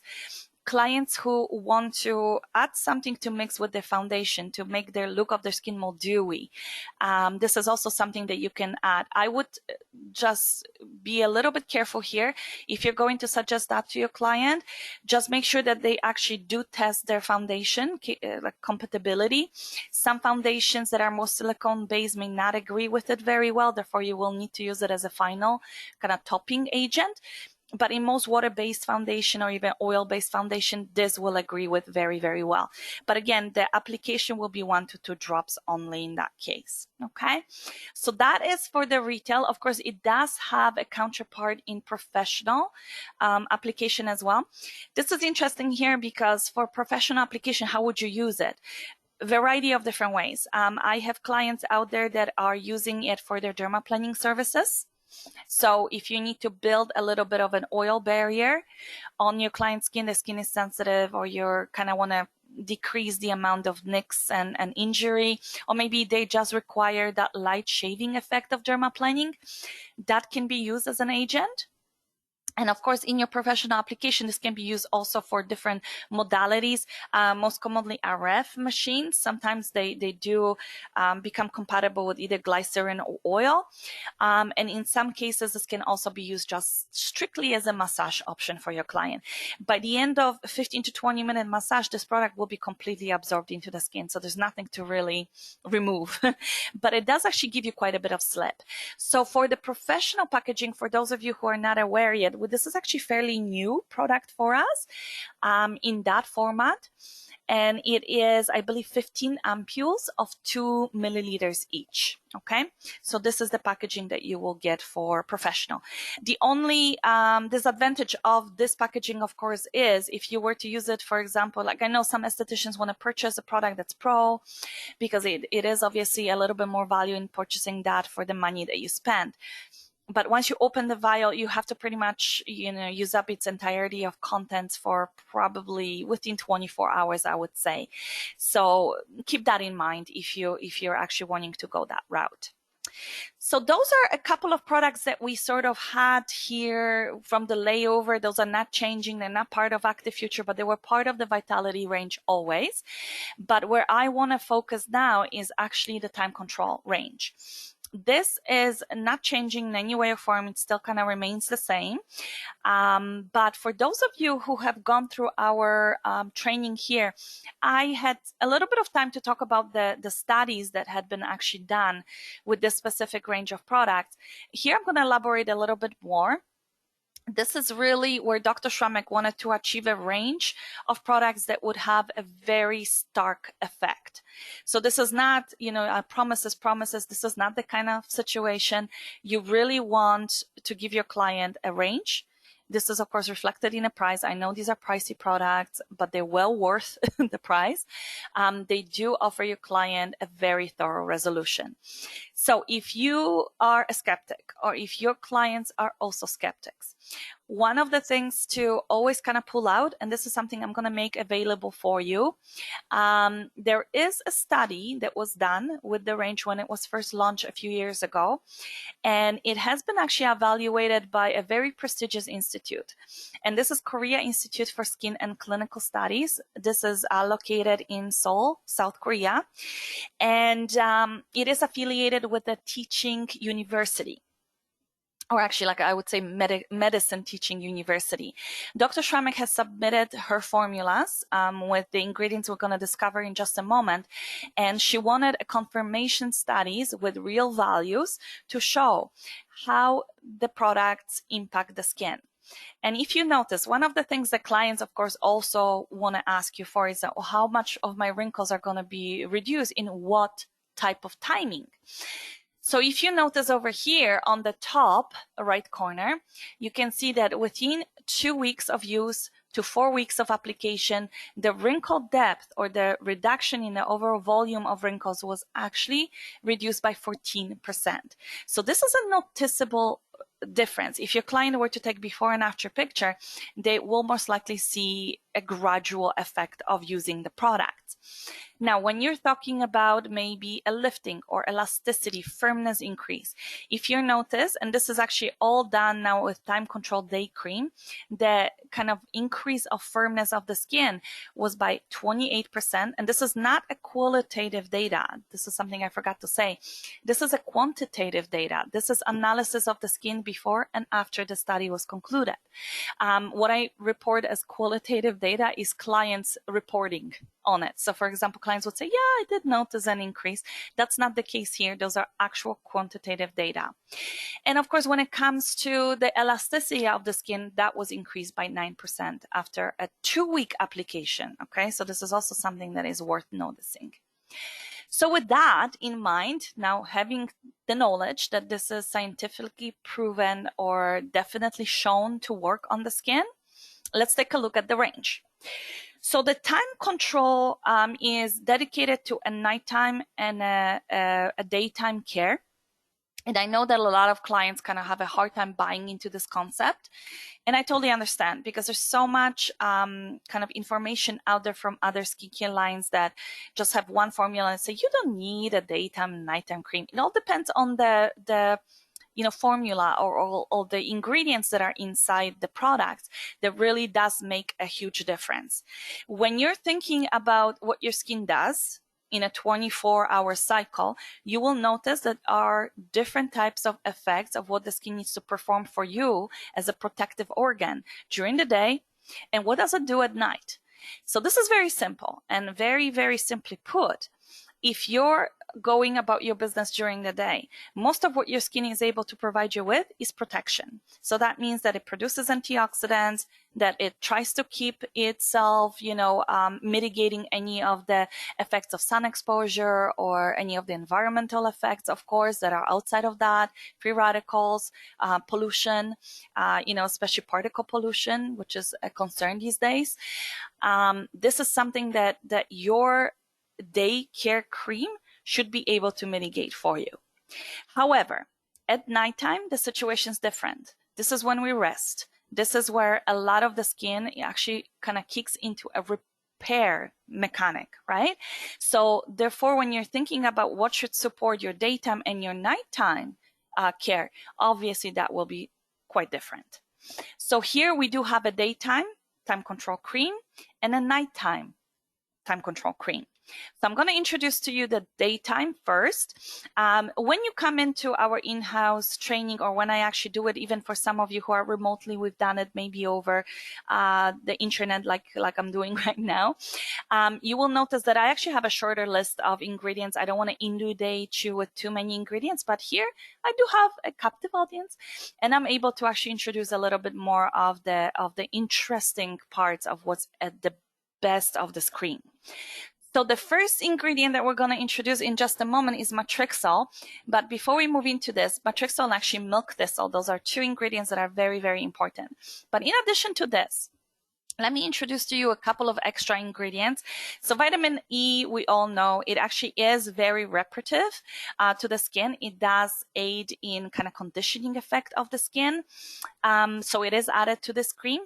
Clients who want to add something to mix with their foundation to make their look of their skin more dewy. This is also something that you can add. I would just be a little bit careful here. If you're going to suggest that to your client, just make sure that they actually do test their foundation, like compatibility. Some foundations that are more silicone based may not agree with it very well. Therefore, you will need to use it as a final kind of topping agent. But in most water-based foundation or even oil-based foundation, this will agree with very, very well. But again, the application will be 1 to 2 drops only in that case. Okay, so that is for the retail. Of course, it does have a counterpart in professional application as well. This is interesting here because for professional application, how would you use it? A variety of different ways. I have clients out there that are using it for their dermaplaning services. So if you need to build a little bit of an oil barrier on your client's skin, the skin is sensitive, or you kind of want to decrease the amount of nicks and injury, or maybe they just require that light shaving effect of dermaplaning, that can be used as an agent. And of course, in your professional application, this can be used also for different modalities. Most commonly RF machines. Sometimes they do become compatible with either glycerin or oil. And in some cases, this can also be used just strictly as a massage option for your client. By the end of 15 to 20 minute massage, this product will be completely absorbed into the skin. So there's nothing to really remove, but it does actually give you quite a bit of slip. So for the professional packaging, for those of you who are not aware yet, this is actually fairly new product for us in that format. And it is, I believe, 15 ampoules of 2 milliliters each. Okay, so this is the packaging that you will get for professional. The only disadvantage of this packaging, of course, is if you were to use it, for example, like I know some estheticians want to purchase a product that's pro, because it is obviously a little bit more value in purchasing that for the money that you spend. But once you open the vial, you have to pretty much, use up its entirety of contents for probably within 24 hours, I would say. So keep that in mind if you're actually wanting to go that route. So those are a couple of products that we sort of had here from the layover. Those are not changing. They're not part of Active Future, but they were part of the Vitality range always. But where I want to focus now is actually the time control range. This is not changing in any way or form. It still kind of remains the same. But for those of you who have gone through our training here, I had a little bit of time to talk about the studies that had been actually done with this specific range of products. Here I'm going to elaborate a little bit more. This is really where Dr. Schrammek wanted to achieve a range of products that would have a very stark effect. So this is not, promises. This is not the kind of situation. You really want to give your client a range This is, of course, reflected in a price. I know these are pricey products, but they're well worth the price. They do offer your client a very thorough resolution. So if you are a skeptic, or if your clients are also skeptics, one of the things to always kind of pull out, and this is something I'm going to make available for you, there is a study that was done with the range when it was first launched a few years ago, and it has been actually evaluated by a very prestigious institute. And this is Korea Institute for Skin and Clinical Studies. This is located in Seoul, South Korea, and it is affiliated with a teaching university, or actually, like I would say, medicine teaching university. Dr. Schrammek has submitted her formulas with the ingredients we're going to discover in just a moment. And she wanted a confirmation studies with real values to show how the products impact the skin. And if you notice, one of the things that clients, of course, also want to ask you for is how much of my wrinkles are going to be reduced in what type of timing. So if you notice over here on the top right corner, you can see that within 2 weeks of use to 4 weeks of application, the wrinkle depth, or the reduction in the overall volume of wrinkles, was actually reduced by 14%. So this is a noticeable difference. If your client were to take before and after picture, they will most likely see a gradual effect of using the product. Now, when you're talking about maybe a lifting or elasticity, firmness increase, if you notice, and this is actually all done now with time-controlled day cream, the kind of increase of firmness of the skin was by 28%. And this is not a qualitative data. This is something I forgot to say. This is a quantitative data. This is analysis of the skin before and after the study was concluded. What I report as qualitative data is clients reporting on it. So for example, clients would say, yeah, I did notice an increase. That's not the case here. Those are actual quantitative data. And of course, when it comes to the elasticity of the skin, that was increased by 9% after a 2-week application. Okay, so this is also something that is worth noticing. So with that in mind, now having the knowledge that this is scientifically proven or definitely shown to work on the skin, let's take a look at the range. So the time control is dedicated to a nighttime and a daytime care. And I know that a lot of clients kind of have a hard time buying into this concept. And I totally understand, because there's so much kind of information out there from other skincare lines that just have one formula and say, you don't need a daytime and nighttime cream. It all depends on the formula or the ingredients that are inside the products that really does make a huge difference. When you're thinking about what your skin does in a 24-hour cycle, you will notice that there are different types of effects of what the skin needs to perform for you as a protective organ during the day, and what does it do at night. So this is very simple, and very, very simply put, if you're going about your business during the day, most of what your skin is able to provide you with is protection. So that means that it produces antioxidants, that it tries to keep itself, mitigating any of the effects of sun exposure or any of the environmental effects, of course, that are outside of that, free radicals, pollution, especially particle pollution, which is a concern these days. This is something that your day care cream should be able to mitigate for you. However, at nighttime, the situation is different. This is when we rest. This is where a lot of the skin actually kind of kicks into a repair mechanic, right? So therefore, when you're thinking about what should support your daytime and your nighttime care, obviously that will be quite different. So here we do have a daytime time control cream and a nighttime time control cream. So I'm going to introduce to you the daytime first. When you come into our in-house training, or when I actually do it, even for some of you who are remotely, we've done it maybe over the internet like I'm doing right now. You will notice that I actually have a shorter list of ingredients. I don't want to inundate you with too many ingredients, but here I do have a captive audience, and I'm able to actually introduce a little bit more of the interesting parts of what's at the best of this cream. So the first ingredient that we're going to introduce in just a moment is Matrixyl. But before we move into this, Matrixyl and actually milk thistle, those are two ingredients that are very, very important. But in addition to this, let me introduce to you a couple of extra ingredients. So vitamin E, we all know, it actually is very reparative to the skin. It does aid in kind of conditioning effect of the skin. So it is added to this cream.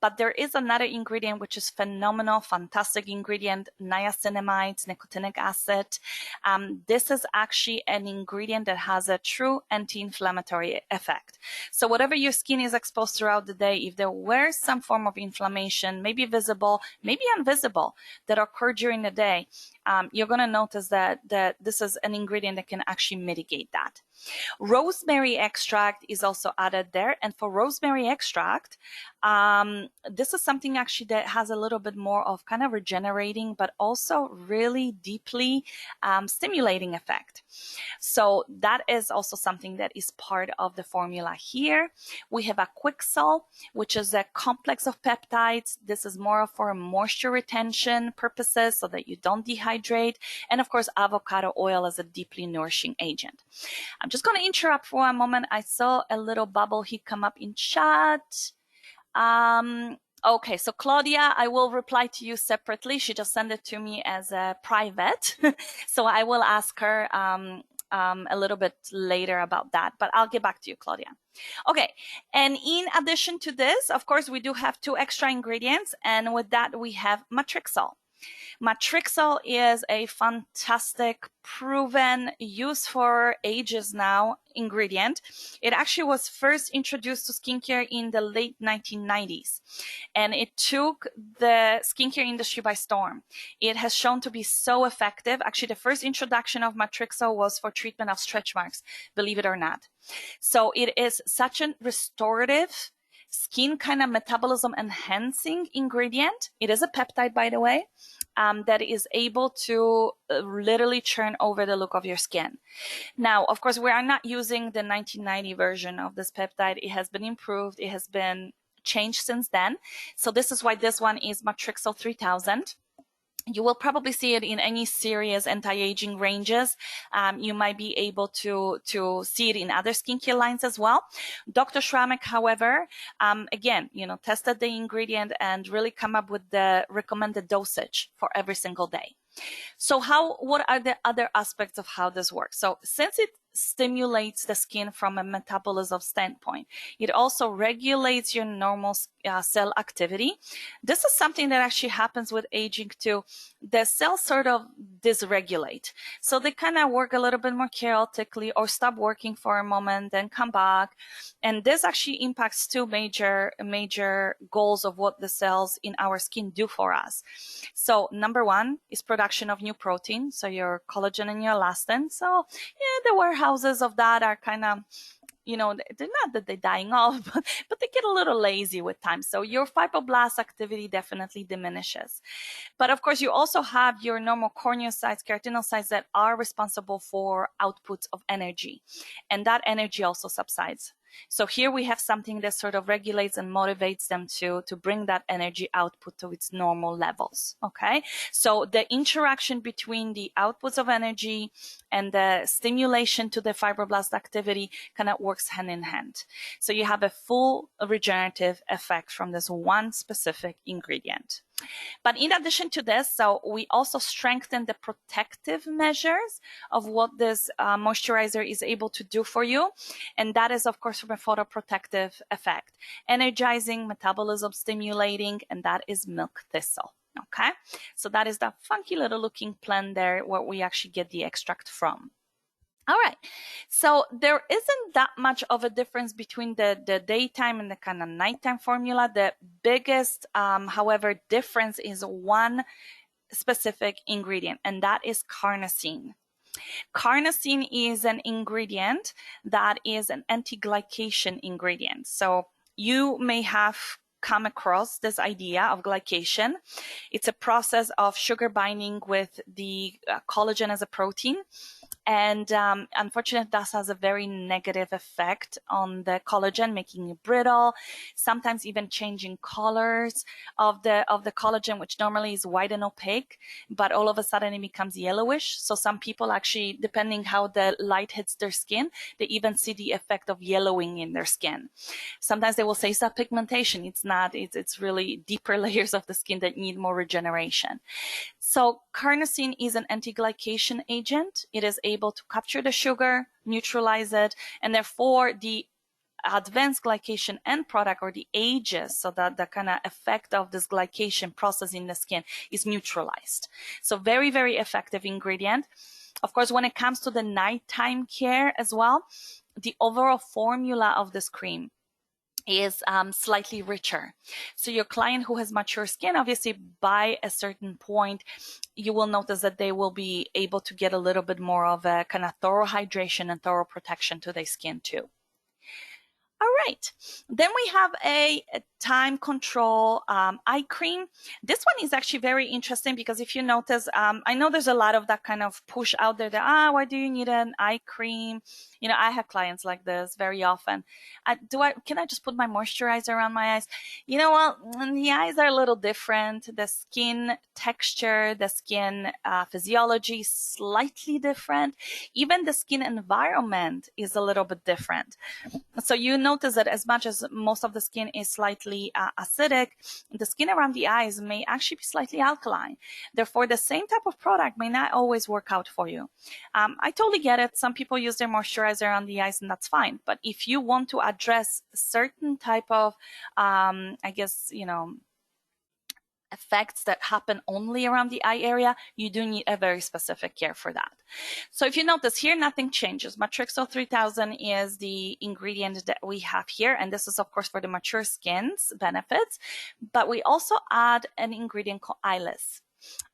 But there is another ingredient which is phenomenal, fantastic ingredient, niacinamide, nicotinic acid. This is actually an ingredient that has a true anti-inflammatory effect. So whatever your skin is exposed throughout the day, if there were some form of inflammation, maybe visible, maybe invisible, that occurred during the day, you're going to notice that this is an ingredient that can actually mitigate that. Rosemary extract is also added there. And for rosemary extract, this is something actually that has a little bit more of kind of regenerating, but also really deeply stimulating effect. So that is also something that is part of the formula here. We have a Quixel, which is a complex of peptides. This is more for moisture retention purposes so that you don't dehydrate. And of course, avocado oil is a deeply nourishing agent. I'm just going to interrupt for a moment. I saw a little bubble hit come up in chat. Okay, so Claudia, I will reply to you separately. She just sent it to me as a private. So I will ask her a little bit later about that, but I'll get back to you, Claudia. Okay, and in addition to this, of course, we do have two extra ingredients, and with that, we have Matrixyl. Matrixyl is a fantastic, proven, used for ages now ingredient. It actually was first introduced to skincare in the late 1990s, and it took the skincare industry by storm. It has shown to be so effective. Actually, the first introduction of Matrixyl was for treatment of stretch marks, believe it or not. So it is such a restorative, skin kind of metabolism enhancing ingredient. It is a peptide, by the way, that is able to literally turn over the look of your skin. Now, of course, we are not using the 1990 version of this peptide. It has been improved. It has been changed since then. So this is why this one is Matrixyl 3000. You will probably see it in any serious anti-aging ranges. You might be able to see it in other skincare lines as well. Dr. Schrammek, however, again, tested the ingredient and really come up with the recommended dosage for every single day. So what are the other aspects of how this works? So since it stimulates the skin from a metabolism standpoint, it also regulates your normal cell activity. This is something that actually happens with aging too. The cells sort of dysregulate. So they kind of work a little bit more chaotically or stop working for a moment, then come back. And this actually impacts two major goals of what the cells in our skin do for us. So number one is production of new protein, so your collagen and your elastin. So yeah, the warehouses of that are kind of, they're not that they're dying off, but they get a little lazy with time. So your fibroblast activity definitely diminishes. But of course, you also have your normal corneocytes, keratinocytes that are responsible for outputs of energy. And that energy also subsides. So here we have something that sort of regulates and motivates them to bring that energy output to its normal levels. Okay. So the interaction between the outputs of energy and the stimulation to the fibroblast activity kind of works hand in hand. So you have a full regenerative effect from this one specific ingredient. But in addition to this, so we also strengthen the protective measures of what this moisturizer is able to do for you. And that is, of course, from a photoprotective effect, energizing, metabolism stimulating, and that is milk thistle. Okay, so that is the funky little looking plant there where we actually get the extract from. All right, so there isn't that much of a difference between the daytime and the kind of nighttime formula. The biggest, however, difference is one specific ingredient, and that is carnosine. Carnosine is an ingredient that is an anti-glycation ingredient. So you may have come across this idea of glycation. It's a process of sugar binding with the collagen as a protein. And unfortunately, that has a very negative effect on the collagen, making it brittle, sometimes even changing colors of the collagen, which normally is white and opaque, but all of a sudden it becomes yellowish. So some people actually, depending how the light hits their skin, they even see the effect of yellowing in their skin. Sometimes they will say it's a pigmentation. It's not. It's really deeper layers of the skin that need more regeneration. So carnosine is an anti-glycation agent. It is able to capture the sugar, neutralize it, and therefore the advanced glycation end product, or the ages, so that the kind of effect of this glycation process in the skin is neutralized. So very, very effective ingredient. Of course, when it comes to the nighttime care as well, the overall formula of this cream is slightly richer. So your client who has mature skin, obviously by a certain point, you will notice that they will be able to get a little bit more of a kind of thorough hydration and thorough protection to their skin too. All right, then we have a time control eye cream. This one is actually very interesting because if you notice, I know there's a lot of that kind of push out there that, why do you need an eye cream? You know, I have clients like this very often. Can I just put my moisturizer on my eyes? You know what? The eyes are a little different. The skin texture, the skin physiology is slightly different. Even the skin environment is a little bit different. So you notice that as much as most of the skin is slightly acidic, the skin around the eyes may actually be slightly alkaline. Therefore, the same type of product may not always work out for you. I totally get it. Some people use their moisturizer on the eyes and that's fine. But if you want to address certain type of, I guess, you know, effects that happen only around the eye area, you do need a very specific care for that. So if you notice here, nothing changes. Matrixyl 3000 is the ingredient that we have here. And this is, of course, for the mature skin's benefits. But we also add an ingredient called Eyeless.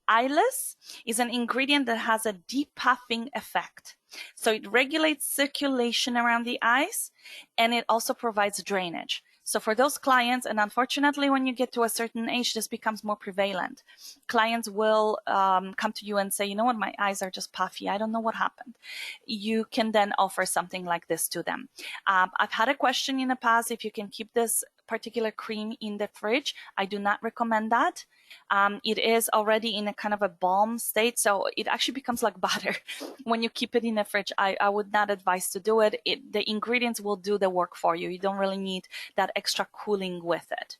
Eyeless is an ingredient that has a depuffing effect. So it regulates circulation around the eyes, and it also provides drainage. So for those clients, and unfortunately, when you get to a certain age, this becomes more prevalent. Clients will come to you and say, you know what, my eyes are just puffy. I don't know what happened. You can then offer something like this to them. I've had a question in the past, if you can keep this particular cream in the fridge. I do not recommend that. It is already in a kind of a balm state, so it actually becomes like butter when you keep it in the fridge. I would not advise to do it. The ingredients will do the work for you. You don't really need that extra cooling with it.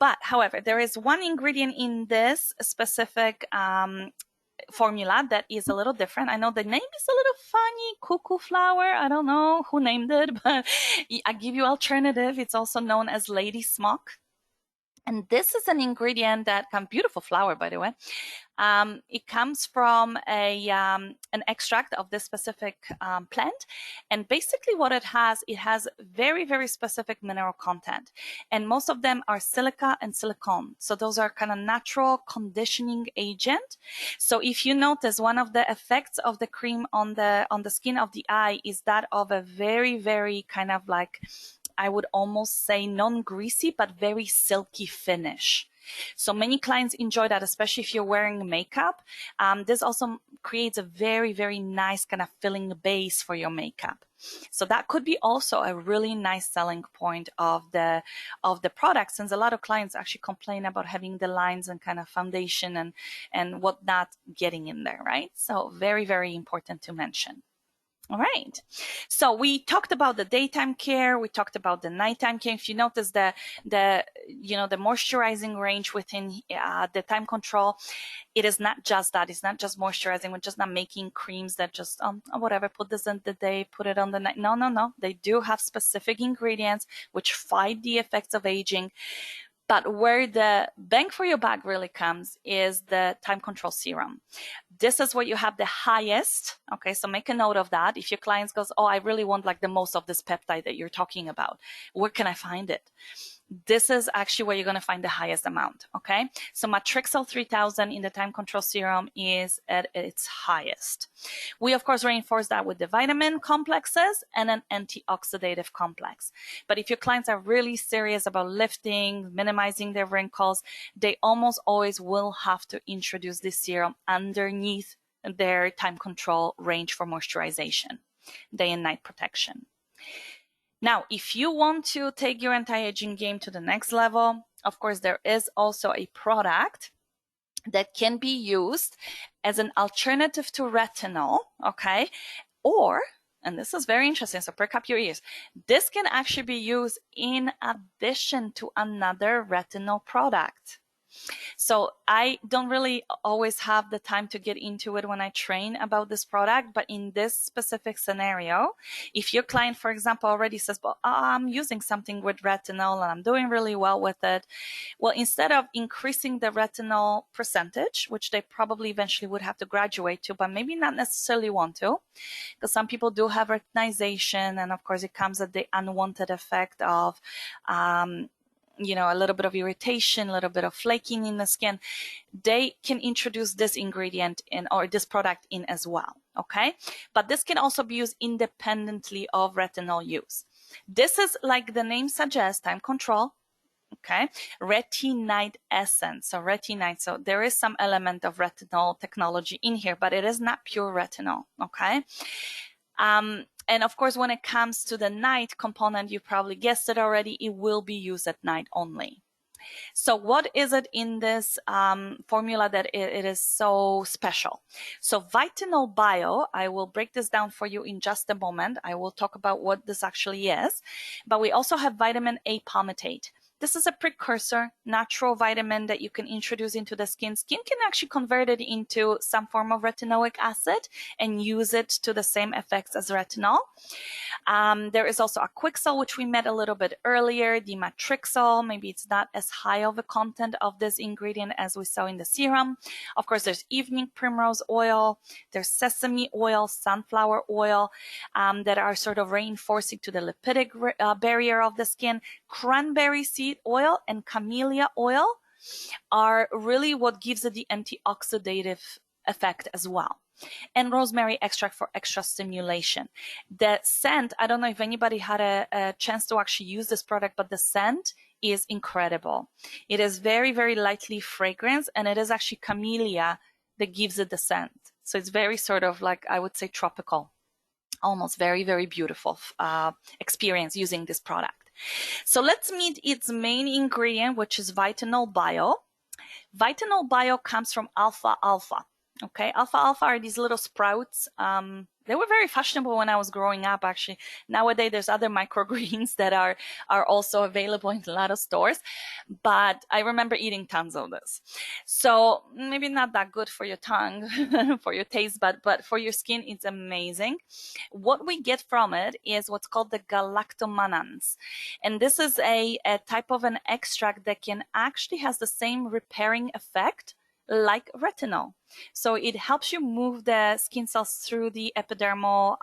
But however, there is one ingredient in this specific formula that is a little different. I know the name is a little funny, cuckoo flower. I don't know who named it, but I give you alternative. It's also known as lady smock. And this is an ingredient that comes, beautiful flower, by the way. It comes from an extract of this specific plant. And basically what it has very, very specific mineral content. And most of them are silica and silicone. So those are kind of natural conditioning agent. So if you notice, one of the effects of the cream on the skin of the eye is that of a very, very kind of like, I would almost say non-greasy, but very silky finish. So many clients enjoy that, especially if you're wearing makeup. This also creates a very, very nice kind of filling base for your makeup. So that could be also a really nice selling point of the product, since a lot of clients actually complain about having the lines and kind of foundation and whatnot getting in there, right? So very, very important to mention. All right. So we talked about the daytime care. We talked about the nighttime care. If you notice the moisturizing range within the time control, it is not just that. It's not just moisturizing. We're just not making creams that just, whatever, put this in the day, put it on the night. No. They do have specific ingredients which fight the effects of aging. But where the bang for your buck really comes is the time control serum. This is where you have the highest. Okay, so make a note of that. If your client goes, I really want like the most of this peptide that you're talking about, where can I find it? This is actually where you're going to find the highest amount. Okay, so Matrixyl 3000 in the time control serum is at its highest. We of course reinforce that with the vitamin complexes and an antioxidative complex. But if your clients are really serious about lifting, minimizing their wrinkles, they almost always will have to introduce this serum underneath their time control range for moisturization, day and night protection. Now, if you want to take your anti-aging game to the next level, of course, there is also a product that can be used as an alternative to retinol, okay? Or, and this is very interesting, so perk up your ears, this can actually be used in addition to another retinol product. So I don't really always have the time to get into it when I train about this product, but in this specific scenario, if your client, for example, already says, well, I'm using something with retinol and I'm doing really well with it, well, instead of increasing the retinol percentage, which they probably eventually would have to graduate to, but maybe not necessarily want to, because some people do have retinization, and of course it comes at the unwanted effect of a little bit of irritation, a little bit of flaking in the skin, they can introduce this ingredient in, or this product in as well, okay? But this can also be used independently of retinol use. This is, like the name suggests, time control, okay? Retinite essence, so retinite, so there is some element of retinol technology in here, but it is not pure retinol, okay? And of course, when it comes to the night component, you probably guessed it already, it will be used at night only. So what is it in this formula that it is so special? So Vitanol Bio, I will break this down for you in just a moment. I will talk about what this actually is. But we also have vitamin A palmitate. This is a precursor, natural vitamin that you can introduce into the skin. Skin can actually convert it into some form of retinoic acid and use it to the same effects as retinol. There is also a Quixel, which we met a little bit earlier, the Matrixyl. Maybe it's not as high of a content of this ingredient as we saw in the serum. Of course, there's evening primrose oil, there's sesame oil, sunflower oil, that are sort of reinforcing to the lipidic barrier of the skin. Cranberry seed oil and camellia oil are really what gives it the antioxidative effect as well. And rosemary extract for extra stimulation. The scent, I don't know if anybody had a chance to actually use this product, but the scent is incredible. It is very, very lightly fragrance, and it is actually camellia that gives it the scent. So it's very sort of like, I would say, tropical. Almost very, very beautiful experience using this product. So let's meet its main ingredient, which is Vitanol Bio. Vitanol Bio comes from alfalfa. Okay, alfalfa are these little sprouts. They were very fashionable when I was growing up, actually. Nowadays, there's other microgreens that are also available in a lot of stores. But I remember eating tons of this. So maybe not that good for your tongue, for your taste, but for your skin, it's amazing. What we get from it is what's called the galactomannan. And this is a type of an extract that can actually has the same repairing effect like retinol. So it helps you move the skin cells through the epidermal,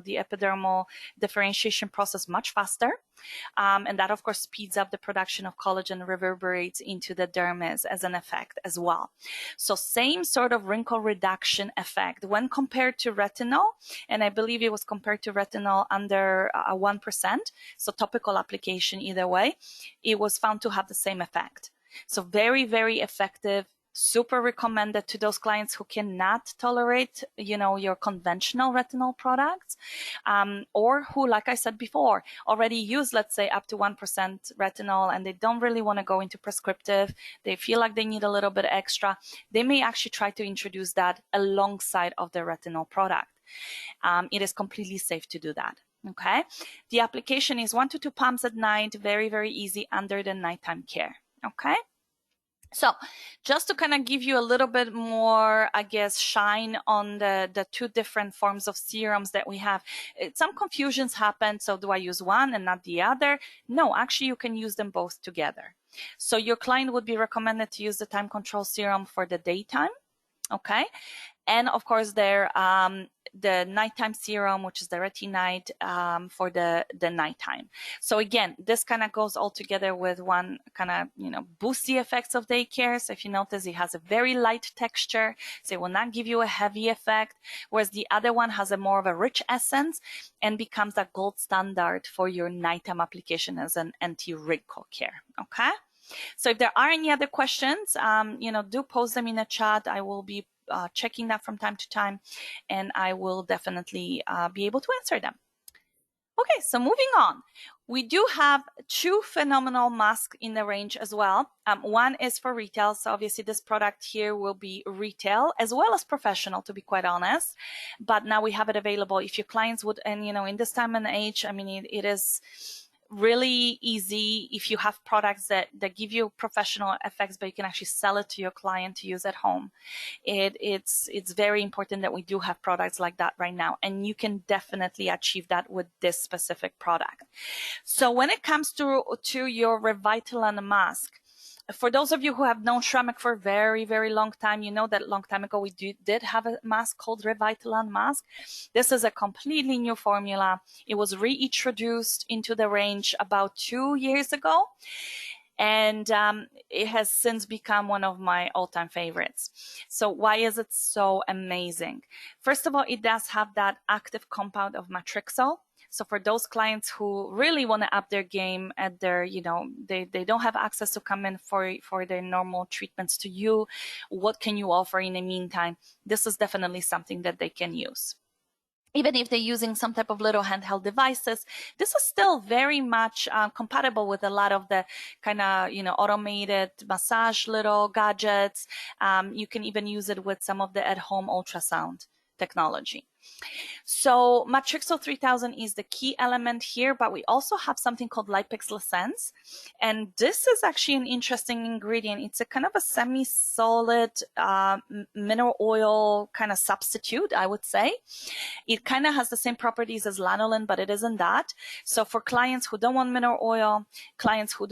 the epidermal differentiation process much faster. And that, of course, speeds up the production of collagen, reverberates into the dermis as an effect as well. So same sort of wrinkle reduction effect when compared to retinol. And I believe it was compared to retinol under 1%. So topical application either way, it was found to have the same effect. So very, very effective, super recommended to those clients who cannot tolerate, your conventional retinol products, or who, like I said before, already use, let's say, up to 1% retinol, and they don't really want to go into prescriptive. They feel like they need a little bit extra. They may actually try to introduce that alongside of the retinol product. It is completely safe to do that. Okay. The application is 1 to 2 pumps at night, very, very easy under the nighttime care. Okay. So just to kind of give you a little bit more, I guess, shine on the two different forms of serums that we have. Some confusions happen. So do I use one and not the other? No, actually, you can use them both together. So your client would be recommended to use the time control serum for the daytime. Okay. And of course, the nighttime serum, which is the retinite, for the nighttime. So again, this kind of goes all together with one kind of, boost the effects of day care. So if you notice, it has a very light texture, so it will not give you a heavy effect, whereas the other one has a more of a rich essence and becomes a gold standard for your nighttime application as an anti-wrinkle care. Okay. So if there are any other questions, do post them in the chat. I will be checking that from time to time, and I will definitely be able to answer them. Okay, so moving on. We do have two phenomenal masks in the range as well. One is for retail. So obviously this product here will be retail as well as professional, to be quite honest. But now we have it available. If your clients would, and in this time and age, I mean, it is really easy if you have products that give you professional effects, but you can actually sell it to your client to use at home. It's very important that we do have products like that right now, and you can definitely achieve that with this specific product. So when it comes to your Revitaland Mask, for those of you who have known Schrammek for a very, very long time, you know that a long time ago we did have a mask called Revitaland Mask. This is a completely new formula. It was reintroduced into the range about 2 years ago. And it has since become one of my all-time favorites. So why is it so amazing? First of all, it does have that active compound of Matrixyl. So for those clients who really want to up their game at their, they don't have access to come in for their normal treatments to you, what can you offer in the meantime? This is definitely something that they can use. Even if they're using some type of little handheld devices, this is still very much compatible with a lot of the kind of, automated massage little gadgets. You can even use it with some of the at-home ultrasound technology. So Matrixyl 3000 is the key element here, but we also have something called Lipixlessence. And this is actually an interesting ingredient. It's a kind of a semi-solid mineral oil kind of substitute, I would say. It kind of has the same properties as lanolin, but it isn't that. So for clients who don't want mineral oil, clients who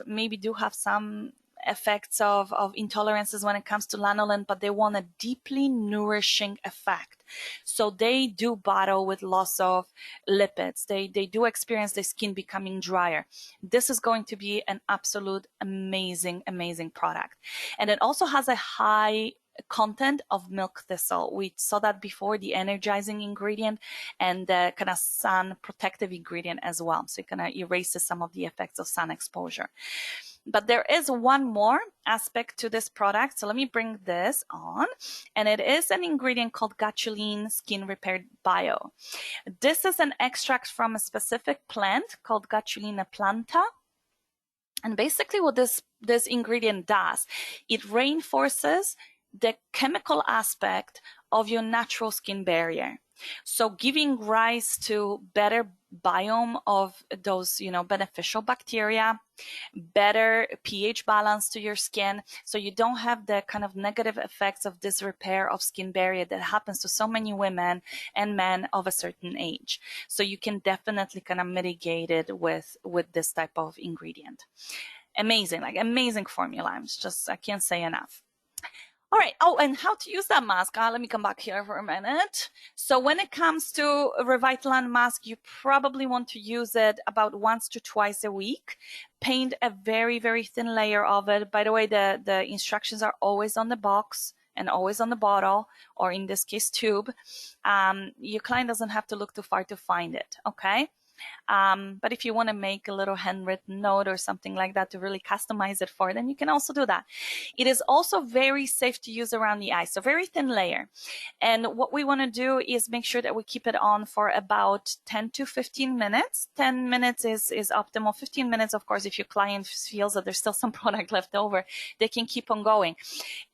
maybe do have some effects of intolerances when it comes to lanolin, but they want a deeply nourishing effect. So they do battle with loss of lipids. They do experience their skin becoming drier. This is going to be an absolute amazing, amazing product. And it also has a high content of milk thistle. We saw that before, the energizing ingredient and the kind of sun protective ingredient as well. So it kind of erases some of the effects of sun exposure. But there is one more aspect to this product. So let me bring this on. And it is an ingredient called Gachaline Skin Repair Bio. This is an extract from a specific plant called Gachaline planta. And basically what this ingredient does, it reinforces the chemical aspect of your natural skin barrier. So giving rise to better biome of those, beneficial bacteria, better pH balance to your skin. So you don't have the kind of negative effects of this repair of skin barrier that happens to so many women and men of a certain age. So you can definitely kind of mitigate it with this type of ingredient. Amazing, amazing formula. I can't say enough. All right. Oh, and how to use that mask. Let me come back here for a minute. So when it comes to Revitaland Mask, you probably want to use it about once to twice a week. Paint a very, very thin layer of it. By the way, the instructions are always on the box and always on the bottle, or in this case, tube. Your client doesn't have to look too far to find it. Okay. But if you want to make a little handwritten note or something like that to really customize it for them, you can also do that. It is also very safe to use around the eye, so very thin layer. And what we want to do is make sure that we keep it on for about 10 to 15 minutes. 10 minutes is optimal. 15 minutes, of course, if your client feels that there's still some product left over, they can keep on going.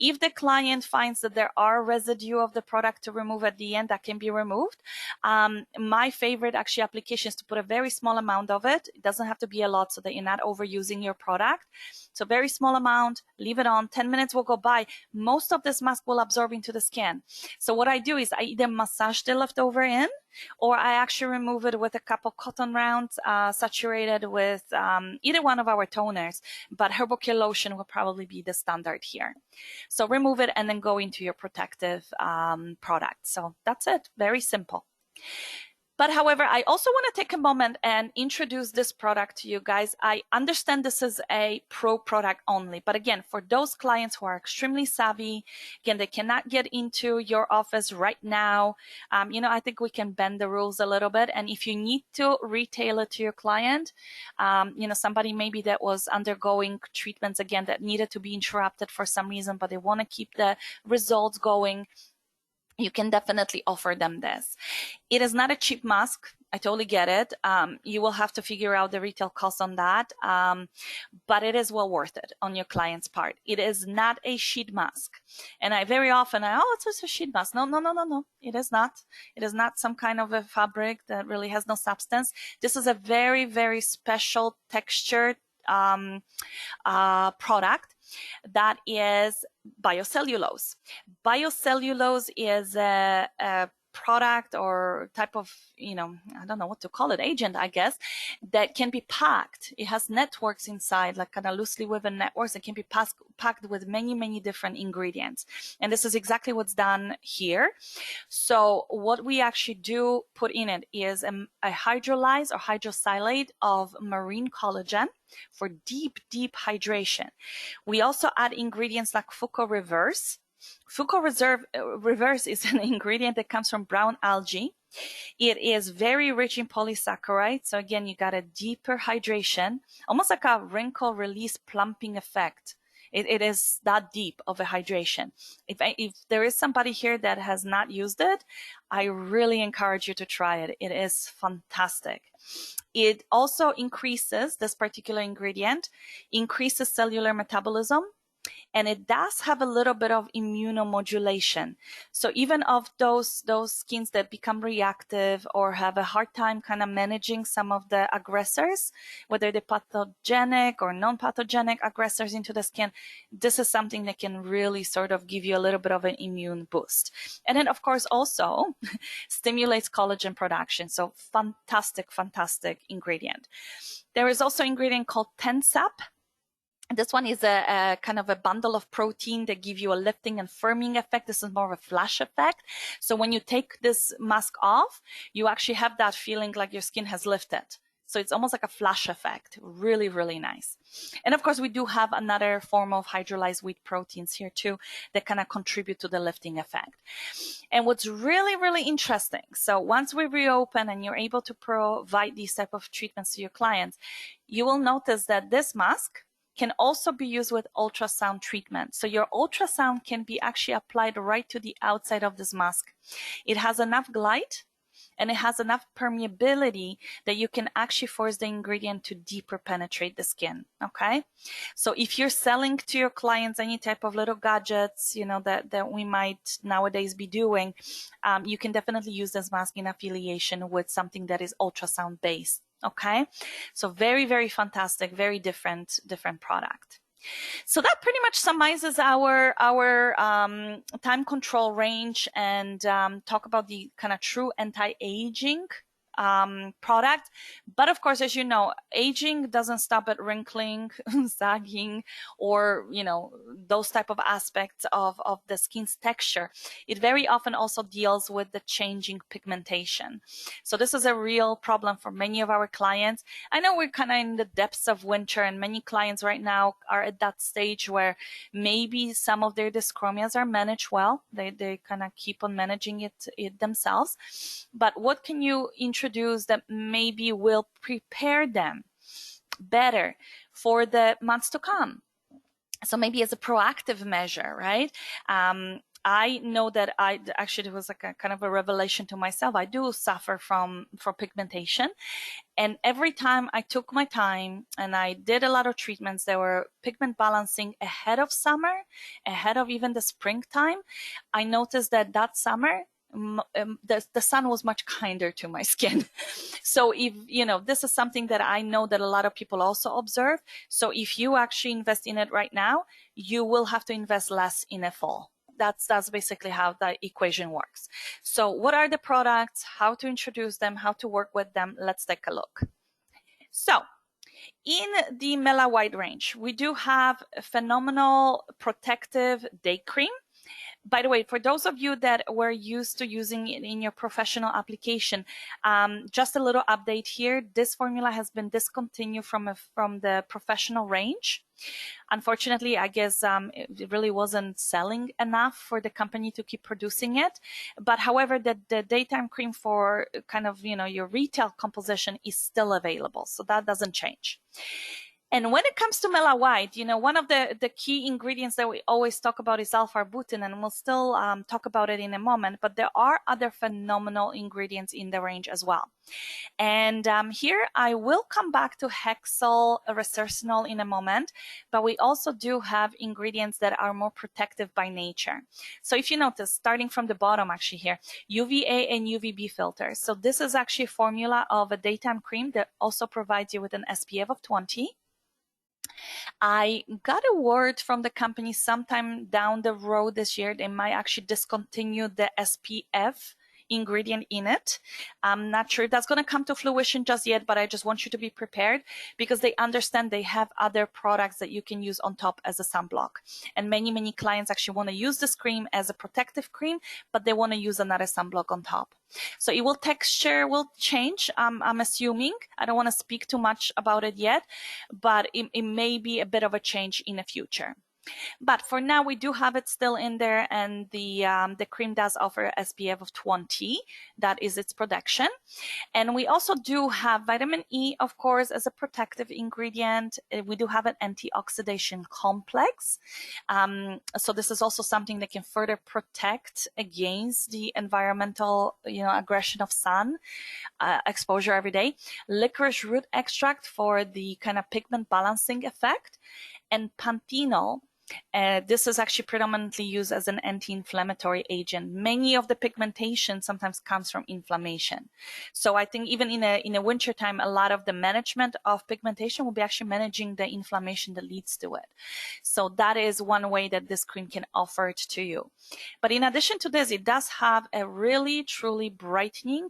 If the client finds that there are residue of the product to remove at the end, that can be removed. My favorite actually application is to put a very small amount of it. It doesn't have to be a lot so that you're not overusing your product. So very small amount, leave it on, 10 minutes will go by. Most of this mask will absorb into the skin. So what I do is I either massage the leftover in, or I actually remove it with a couple cotton rounds saturated with either one of our toners, but Hydroquinone lotion will probably be the standard here. So remove it and then go into your protective product. So that's it, very simple. But however, I also want to take a moment and introduce this product to you guys. I understand this is a pro product only, but again, for those clients who are extremely savvy, again, they cannot get into your office right now. I think we can bend the rules a little bit. And if you need to retail it to your client, somebody maybe that was undergoing treatments again that needed to be interrupted for some reason, but they want to keep the results going, you can definitely offer them this. It is not a cheap mask. I totally get it. You will have to figure out the retail cost on that, but it is well worth it on your client's part. It is not a sheet mask. And I very often, it's just a sheet mask. No. It is not. It is not some kind of a fabric that really has no substance. This is a very, very special textured product that is biocellulose. Biocellulose is a product or type of, I don't know what to call it, agent, I guess, that can be packed. It has networks inside, like kind of loosely woven networks that can be packed with many, many different ingredients. And this is exactly what's done here. So what we actually do put in it is a hydrolyzed or hydrosilate of marine collagen for deep, deep hydration. We also add ingredients like Fuco Reverse. Fuco Reverse is an ingredient that comes from brown algae. It is very rich in polysaccharides. So again, you got a deeper hydration, almost like a wrinkle release plumping effect. It is that deep of a hydration. If there is somebody here that has not used it, I really encourage you to try it. It is fantastic. It also increases, this particular ingredient, increases cellular metabolism, and it does have a little bit of immunomodulation. So even of those skins that become reactive or have a hard time kind of managing some of the aggressors, whether they're pathogenic or non-pathogenic aggressors into the skin, this is something that can really sort of give you a little bit of an immune boost. And then, of course, also stimulates collagen production. So fantastic, fantastic ingredient. There is also an ingredient called Tensap. This one is a kind of a bundle of protein that give you a lifting and firming effect. This is more of a flash effect. So when you take this mask off, you actually have that feeling like your skin has lifted. So it's almost like a flash effect. Really, really nice. And of course, we do have another form of hydrolyzed wheat proteins here too that kind of contribute to the lifting effect. And what's really, really interesting, so once we reopen and you're able to provide these type of treatments to your clients, you will notice that this mask can also be used with ultrasound treatment. So your ultrasound can be actually applied right to the outside of this mask. It has enough glide and it has enough permeability that you can actually force the ingredient to deeper penetrate the skin, okay? So if you're selling to your clients any type of little gadgets, that we might nowadays be doing, you can definitely use this mask in affiliation with something that is ultrasound based. Okay, so very, very fantastic, very different product. So that pretty much summarizes our time control range and talk about the kind of true anti-aging product. But of course, as you know, aging doesn't stop at wrinkling, sagging, or those type of aspects of the skin's texture. It very often also deals with the changing pigmentation. So this is a real problem for many of our clients. I know we're kind of in the depths of winter, and many clients right now are at that stage where maybe some of their dyschromias are managed well. They kind of keep on managing it themselves. But what can you introduce that maybe will prepare them better for the months to come? So maybe as a proactive measure, right? I know that it was like a kind of a revelation to myself. I do suffer from pigmentation. And every time I took my time and I did a lot of treatments that were pigment balancing ahead of summer, ahead of even the springtime, I noticed that summer, the sun was much kinder to my skin. So if, this is something that I know that a lot of people also observe. So if you actually invest in it right now, you will have to invest less in a fall. That's basically how the equation works. So what are the products, how to introduce them, how to work with them? Let's take a look. So in the Mellow wide range, we do have a phenomenal protective day cream. By the way, for those of you that were used to using it in your professional application, just a little update here. This formula has been discontinued from the professional range. Unfortunately, I guess it really wasn't selling enough for the company to keep producing it. But however, the daytime cream for kind of, your retail composition is still available. So that doesn't change. And when it comes to Mellow White, one of the key ingredients that we always talk about is alpha-arbutin, and we'll still talk about it in a moment, but there are other phenomenal ingredients in the range as well. And here I will come back to hexyl resorcinol in a moment, but we also do have ingredients that are more protective by nature. So if you notice, starting from the bottom actually here, UVA and UVB filters. So this is actually a formula of a daytime cream that also provides you with an SPF of 20. I got a word from the company sometime down the road this year. They might actually discontinue the SPF ingredient in it. I'm not sure if that's going to come to fruition just yet, but I just want you to be prepared because they understand they have other products that you can use on top as a sunblock. And many clients actually want to use this cream as a protective cream, but they want to use another sunblock on top. So texture will change, I'm assuming. I don't want to speak too much about it yet, but it may be a bit of a change in the future. But for now, we do have it still in there, and the cream does offer a SPF of 20. That is its protection. And we also do have vitamin E, of course, as a protective ingredient. We do have an antioxidant complex. So this is also something that can further protect against the environmental, aggression of sun exposure every day. Licorice root extract for the kind of pigment balancing effect, and panthenol. This is actually predominantly used as an anti-inflammatory agent. Many of the pigmentation sometimes comes from inflammation. So I think even in a winter time, a lot of the management of pigmentation will be actually managing the inflammation that leads to it. So that is one way that this cream can offer it to you. But in addition to this, it does have a really, truly brightening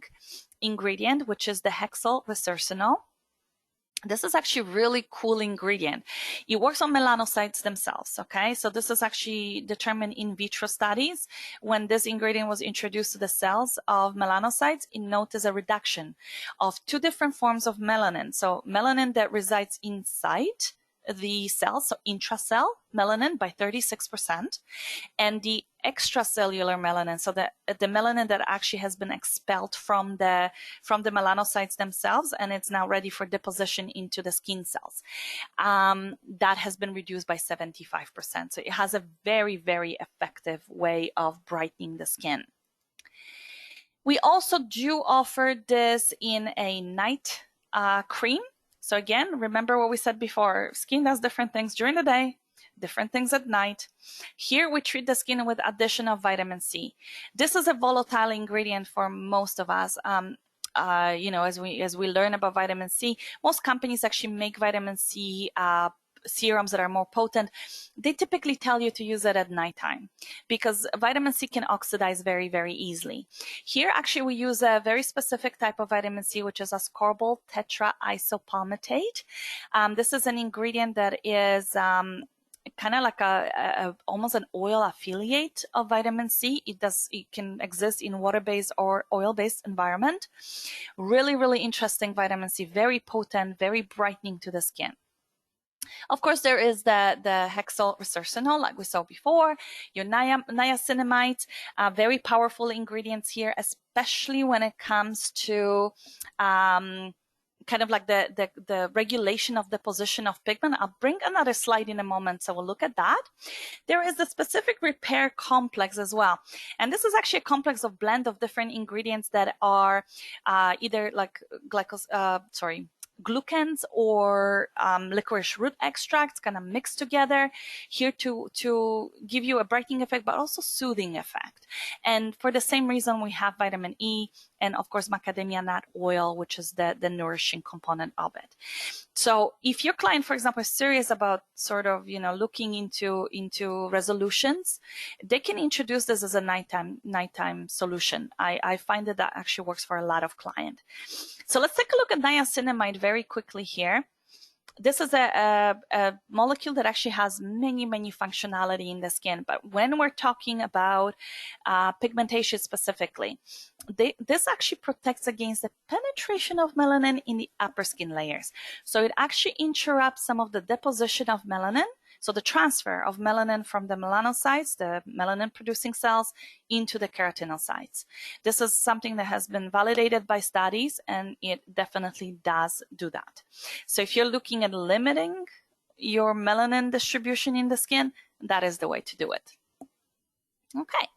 ingredient, which is the hexyl resorcinol. This is actually a really cool ingredient. It works on melanocytes themselves, okay? So this is actually determined in vitro studies. When this ingredient was introduced to the cells of melanocytes, it noticed a reduction of 2 different forms of melanin. So melanin that resides inside the cell, so intracell melanin by 36%, and the extracellular melanin, so the melanin that actually has been expelled from the melanocytes themselves, and it's now ready for deposition into the skin cells. That has been reduced by 75%. So it has a very, very effective way of brightening the skin. We also do offer this in a night cream. So again, remember what we said before, skin does different things during the day, different things at night. Here we treat the skin with addition of vitamin C. This is a volatile ingredient for most of us. As we learn about vitamin C, most companies actually make vitamin C serums that are more potent. They typically tell you to use it at nighttime because vitamin C can oxidize very, very easily. Here, actually, we use a very specific type of vitamin C, which is ascorbyl tetraisopalmitate. This is an ingredient that is kind of like almost an oil affiliate of vitamin C. It can exist in water-based or oil-based environment. Really, really interesting vitamin C, very potent, very brightening to the skin. Of course, there is the hexyl resorcinol, like we saw before, your niacinamide, very powerful ingredients here, especially when it comes to kind of like the regulation of the position of pigment. I'll bring another slide in a moment, so we'll look at that. There is the specific repair complex as well. And this is actually a complex of blend of different ingredients that are either like glucans or licorice root extracts kind of mixed together here to give you a brightening effect, but also soothing effect. And for the same reason, we have vitamin E and, of course, macadamia nut oil, which is the nourishing component of it. So if your client, for example, is serious about sort of, looking into resolutions, they can introduce this as a nighttime solution. I find that actually works for a lot of clients. So let's take a look at niacinamide very quickly here. this is a molecule that actually has many functionality in the skin. But when we're talking about pigmentation specifically, this actually protects against the penetration of melanin in the upper skin layers. So it actually interrupts some of the deposition of melanin. So the transfer of melanin from the melanocytes, the melanin producing cells, into the keratinocytes. This is something that has been validated by studies, and it definitely does do that. So if you're looking at limiting your melanin distribution in the skin, that is the way to do it. Okay,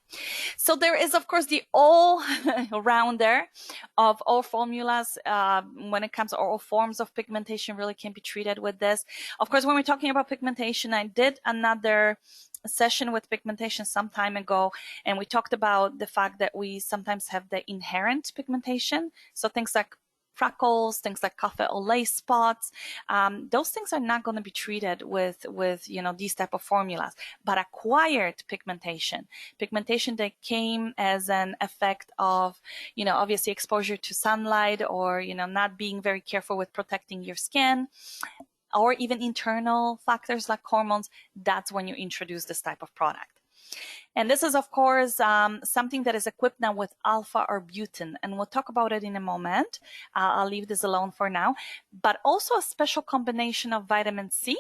so there is, of course, the all-rounder of all formulas. When it comes to all forms of pigmentation, really can be treated with this. Of course, when we're talking about pigmentation, I did another session with pigmentation some time ago, and we talked about the fact that we sometimes have the inherent pigmentation. So things like freckles, things like coffee or lace spots, those things are not going to be treated with these type of formulas. But acquired pigmentation that came as an effect of obviously exposure to sunlight, or not being very careful with protecting your skin, or even internal factors like hormones, that's when you introduce this type of product. And this is, of course, something that is equipped now with alpha-arbutin, and we'll talk about it in a moment. I'll leave this alone for now. But also a special combination of vitamin C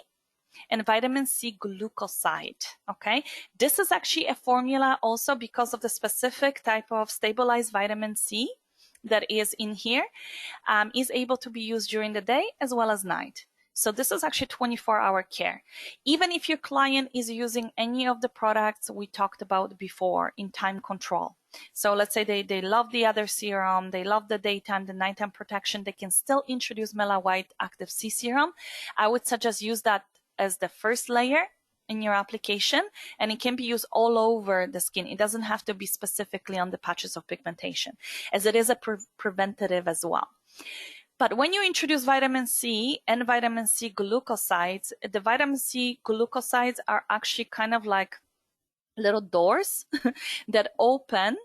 and vitamin C glucoside, okay? This is actually a formula also because of the specific type of stabilized vitamin C that is in here, is able to be used during the day as well as night. So this is actually 24-hour care. Even if your client is using any of the products we talked about before in time control. So let's say they love the other serum, they love the daytime, the nighttime protection, they can still introduce Mellow White Active C Serum. I would suggest use that as the first layer in your application, and it can be used all over the skin. It doesn't have to be specifically on the patches of pigmentation, as it is a preventative as well. But when you introduce vitamin C and vitamin C glucosides, the vitamin C glucosides are actually kind of like little doors that open,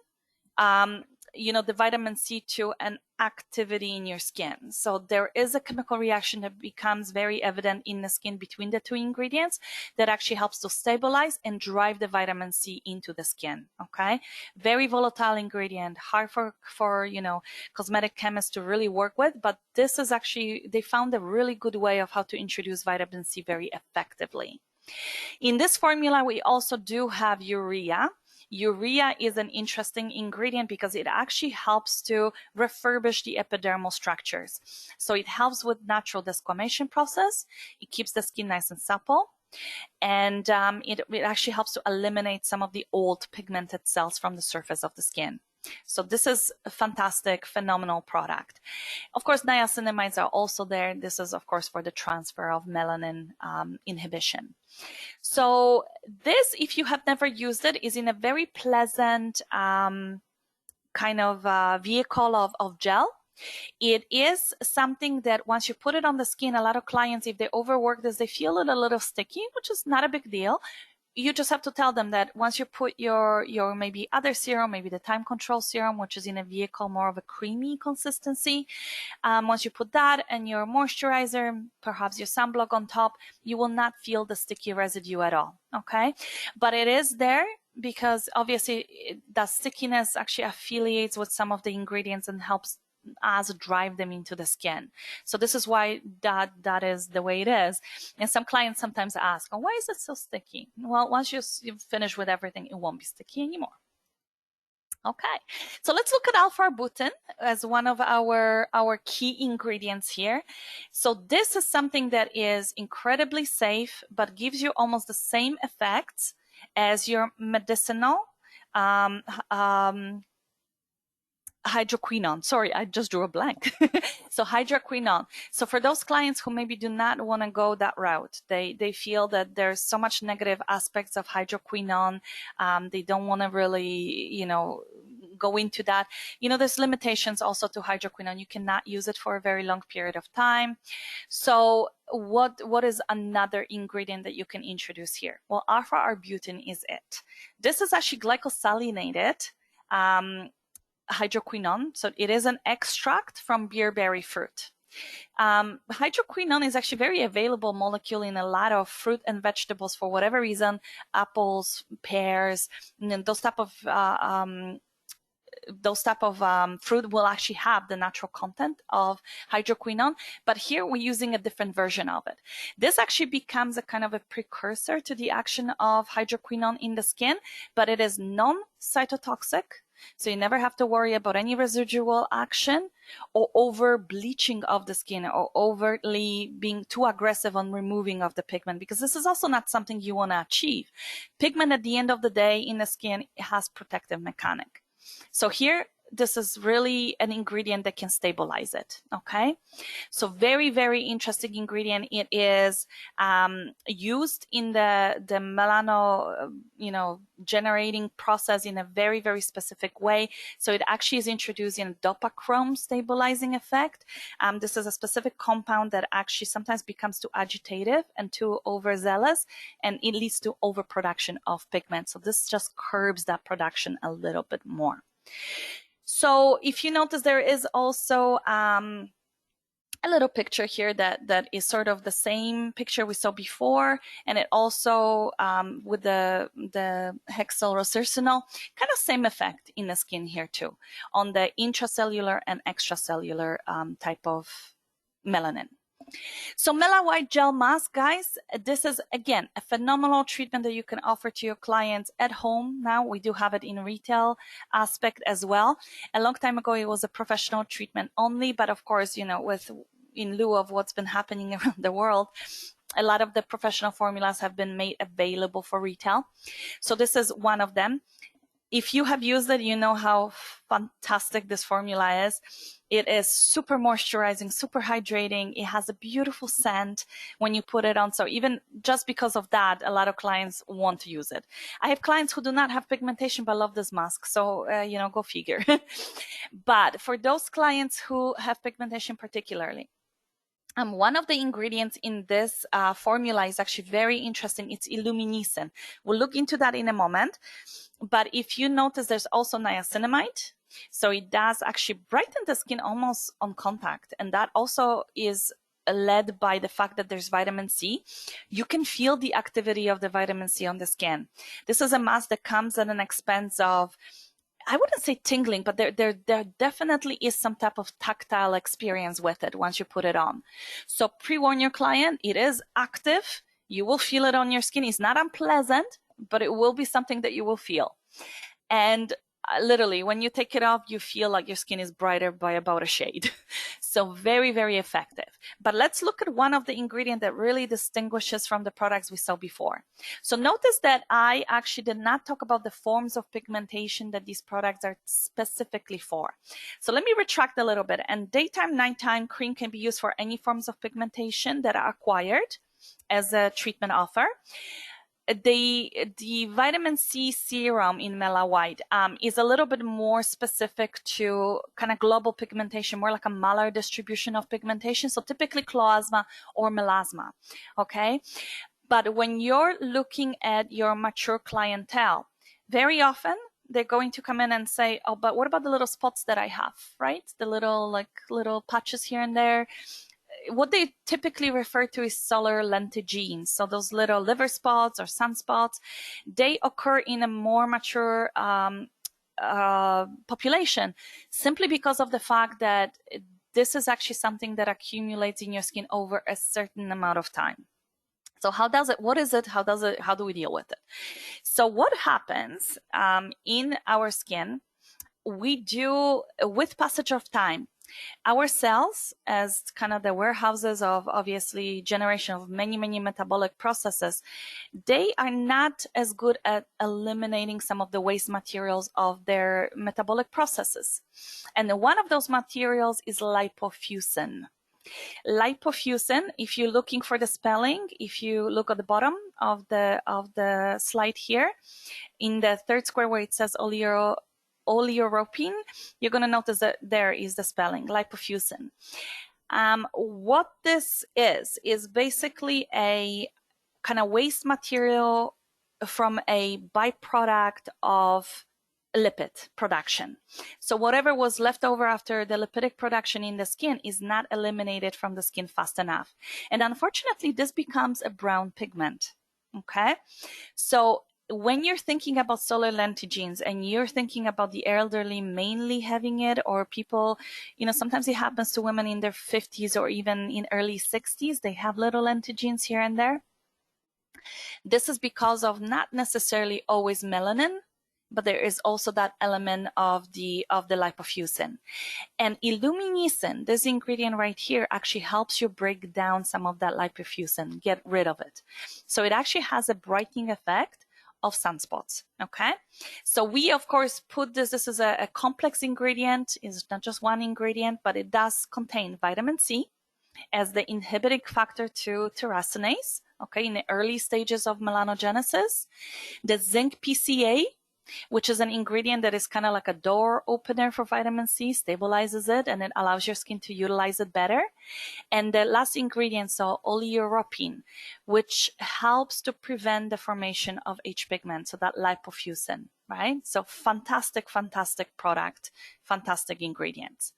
the vitamin C to an activity in your skin. So there is a chemical reaction that becomes very evident in the skin between the two ingredients that actually helps to stabilize and drive the vitamin C into the skin. Okay, very volatile ingredient, hard for cosmetic chemists to really work with, but this is actually, they found a really good way of how to introduce vitamin C very effectively. In this formula, we also do have urea. Urea is an interesting ingredient because it actually helps to refurbish the epidermal structures. So it helps with natural desquamation process. It keeps the skin nice and supple. And it actually helps to eliminate some of the old pigmented cells from the surface of the skin. So this is a fantastic, phenomenal product. Of course, niacinamides are also there. This is, of course, for the transfer of melanin inhibition. So this, if you have never used it, is in a very pleasant kind of vehicle of gel. It is something that once you put it on the skin, a lot of clients, if they overwork this, they feel it a little sticky, which is not a big deal. You just have to tell them that once you put your maybe other serum, maybe the time control serum, which is in a vehicle more of a creamy consistency, once you put that and your moisturizer, perhaps your sunblock on top, you will not feel the sticky residue at all, okay? But it is there because obviously that stickiness actually affiliates with some of the ingredients and helps us drive them into the skin. So this is why that is the way it is. And some clients sometimes ask, oh, why is it so sticky? Well, once you've finished with everything, it won't be sticky anymore. Okay, so let's look at alpha-arbutin as one of our key ingredients here. So this is something that is incredibly safe, but gives you almost the same effects as your medicinal hydroquinone. Sorry, I just drew a blank. So hydroquinone. So for those clients who maybe do not want to go that route, they feel that there's so much negative aspects of hydroquinone. They don't want to really, go into that. There's limitations also to hydroquinone. You cannot use it for a very long period of time. So what is another ingredient that you can introduce here? Well, alpha-arbutin is it. This is actually glycosylated hydroquinone. So it is an extract from beerberry fruit. Hydroquinone is actually very available molecule in a lot of fruit and vegetables for whatever reason, apples, pears, and those type of fruit will actually have the natural content of hydroquinone, but here we're using a different version of it. This actually becomes a kind of a precursor to the action of hydroquinone in the skin, but it is non-cytotoxic. So you never have to worry about any residual action or over bleaching of the skin or overtly being too aggressive on removing of the pigment, because this is also not something you want to achieve. Pigment at the end of the day in the skin has protective mechanic. So here, this is really an ingredient that can stabilize it, okay? So very, very interesting ingredient. It is used in the melano, generating process in a very, very specific way. So it actually is introducing a dopachrome stabilizing effect. This is a specific compound that actually sometimes becomes too agitative and too overzealous, and it leads to overproduction of pigment. So this just curbs that production a little bit more. So if you notice, there is also a little picture here that is sort of the same picture we saw before, and it also with the hexylresorcinol, kind of same effect in the skin here too, on the intracellular and extracellular type of melanin. So Mellow White Gel Mask, guys, this is, again, a phenomenal treatment that you can offer to your clients at home. Now we do have it in retail aspect as well. A long time ago, it was a professional treatment only, but of course, in lieu of what's been happening around the world, a lot of the professional formulas have been made available for retail. So this is one of them. If you have used it, you know how fantastic this formula is. It is super moisturizing, super hydrating. It has a beautiful scent when you put it on. So even just because of that, a lot of clients want to use it. I have clients who do not have pigmentation but love this mask. So, go figure. But for those clients who have pigmentation particularly, one of the ingredients in this formula is actually very interesting. It's illuminescent. We'll look into that in a moment. But if you notice, there's also niacinamide. So it does actually brighten the skin almost on contact. And that also is led by the fact that there's vitamin C. You can feel the activity of the vitamin C on the skin. This is a mask that comes at an expense of, I wouldn't say tingling, but there definitely is some type of tactile experience with it once you put it on. So pre-warn your client, it is active. You will feel it on your skin. It's not unpleasant, but it will be something that you will feel. And literally, when you take it off, you feel like your skin is brighter by about a shade. So very, very effective. But let's look at one of the ingredients that really distinguishes from the products we saw before. So notice that I actually did not talk about the forms of pigmentation that these products are specifically for. So let me retract a little bit. And daytime, nighttime cream can be used for any forms of pigmentation that are acquired as a treatment offer. The vitamin C serum in Mellow White is a little bit more specific to kind of global pigmentation, more like a malar distribution of pigmentation. So typically chloasma or melasma, okay? But when you're looking at your mature clientele, very often they're going to come in and say, oh, but what about the little spots that I have, right? The little patches here and there. What they typically refer to is solar lentigines. So those little liver spots or sunspots, they occur in a more mature population, simply because of the fact that this is actually something that accumulates in your skin over a certain amount of time. So how does it, what is it, how do we deal with it? So what happens in our skin, we do, with passage of time, our cells, as kind of the warehouses of obviously generation of many, many metabolic processes, they are not as good at eliminating some of the waste materials of their metabolic processes. And one of those materials is lipofuscin. Lipofuscin, if you're looking for the spelling, if you look at the bottom of the slide here, in the third square where it says oleuropein, you're going to notice that there is the spelling, lipofuscin. What this is basically a kind of waste material from a byproduct of lipid production. So whatever was left over after the lipidic production in the skin is not eliminated from the skin fast enough. And unfortunately, this becomes a brown pigment. Okay. So when you're thinking about solar lentigines and you're thinking about the elderly mainly having it, or people, sometimes it happens to women in their 50s or even in early 60s, they have little lentigines here and there. This is because of not necessarily always melanin, but there is also that element of the lipofuscin. And illuminescent, this ingredient right here, actually helps you break down some of that lipofuscin, get rid of it. So it actually has a brightening effect of sunspots. Okay. So we, of course, put this is a complex ingredient. It's not just one ingredient, but it does contain vitamin C as the inhibiting factor to tyrosinase, okay, in the early stages of melanogenesis. The zinc PCA, which is an ingredient that is kind of like a door opener for vitamin C, stabilizes it, and it allows your skin to utilize it better. And the last ingredient, so oleoropine, which helps to prevent the formation of H pigment, so that lipofuscin, right? So fantastic, fantastic product, fantastic ingredients.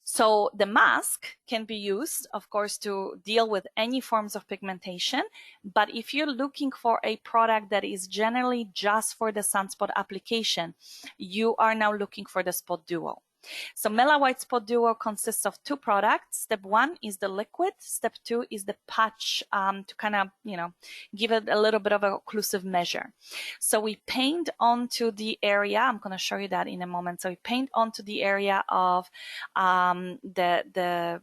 So the mask can be used, of course, to deal with any forms of pigmentation. But if you're looking for a product that is generally just for the sunspot application, you are now looking for the Spot Duo. So Mellow White Spot Duo consists of two products. Step one is the liquid. Step two is the patch to kind of, give it a little bit of a occlusive measure. So we paint onto the area. I'm going to show you that in a moment. So we paint onto the area of the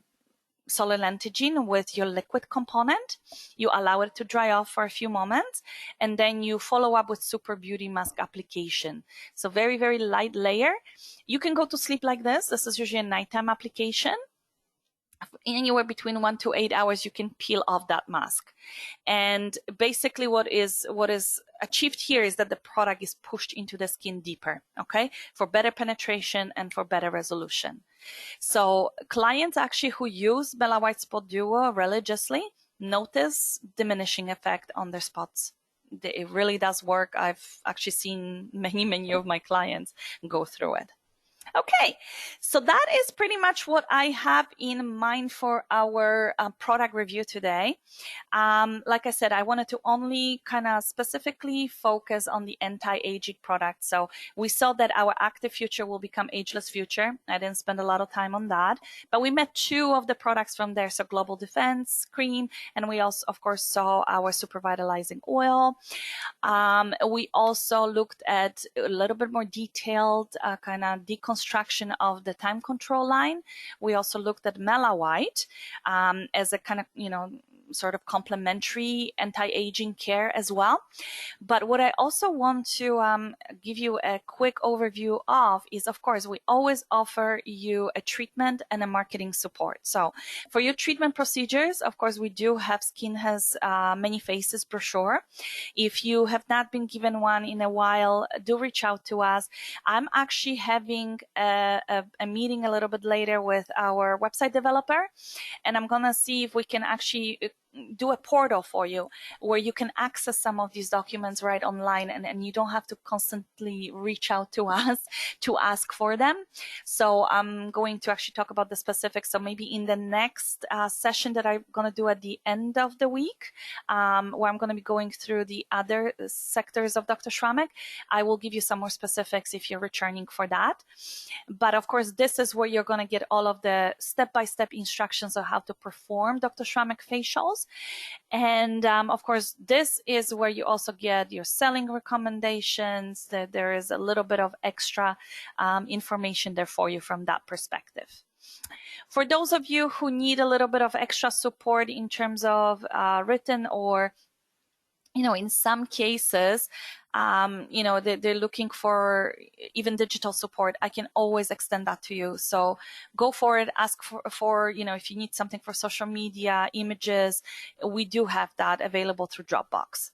solar lentigine with your liquid component. You allow it to dry off for a few moments, and then you follow up with Super Beauty Mask application. So very, very light layer. You can go to sleep like this. This is usually a nighttime application. Anywhere between 1 to 8 hours, you can peel off that mask. And basically what is achieved here is that the product is pushed into the skin deeper, okay, for better penetration and for better resolution. So clients actually who use Mellow White Spot Duo religiously notice diminishing effect on their spots. It really does work. I've actually seen many of my clients go through it. Okay, so that is pretty much what I have in mind for our product review today. Like I said, I wanted to only kind of specifically focus on the anti-aging product. So we saw that our Active Future will become Ageless Future. I didn't spend a lot of time on that, but we met two of the products from there. So Global Defense Cream, and we also, of course, saw our Super Vitalizing Oil. We also looked at a little bit more detailed kind of deconstruction of the time control line. We also looked at Mellow White as a kind of, sort of complementary anti-aging care as well. But what I also want to give you a quick overview of is, of course, we always offer you a treatment and a marketing support. So for your treatment procedures, of course, we do have Skin Has Many Faces brochure. If you have not been given one in a while, do reach out to us. I'm actually having a meeting a little bit later with our website developer, and I'm going to see if we can actually do a portal for you where you can access some of these documents right online, and you don't have to constantly reach out to us to ask for them. So I'm going to actually talk about the specifics. So maybe in the next session that I'm going to do at the end of the week, where I'm going to be going through the other sectors of Dr. Schrammek, I will give you some more specifics if you're returning for that. But of course, this is where you're going to get all of the step-by-step instructions of how to perform Dr. Schrammek facials. And of course, this is where you also get your selling recommendations. That there is a little bit of extra information there for you from that perspective. For those of you who need a little bit of extra support in terms of written or, in some cases, they're looking for even digital support, I can always extend that to you. So go for it, ask for if you need something for social media, images, we do have that available through Dropbox.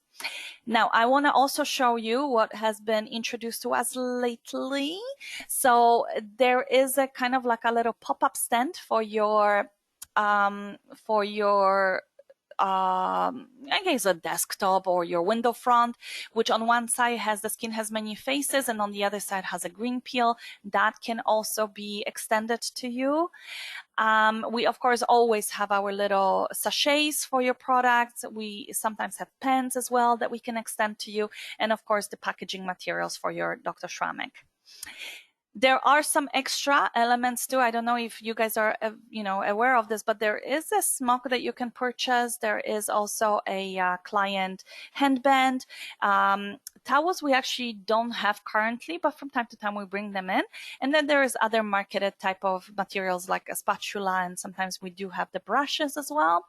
Now, I want to also show you what has been introduced to us lately. So there is a kind of like a little pop-up stand for your I guess, a desktop or your window front, which on one side has the skin has many faces and on the other side has a green peel, that can also be extended to you. We, of course, always have our little sachets for your products. We sometimes have pens as well that we can extend to you. And, of course, the packaging materials for your Dr. Schrammek. There are some extra elements too. I don't know if you guys are, aware of this, but there is a smock that you can purchase. There is also a client handband. Towels we actually don't have currently, but from time to time we bring them in. And then there is other marketed type of materials like a spatula, and sometimes we do have the brushes as well.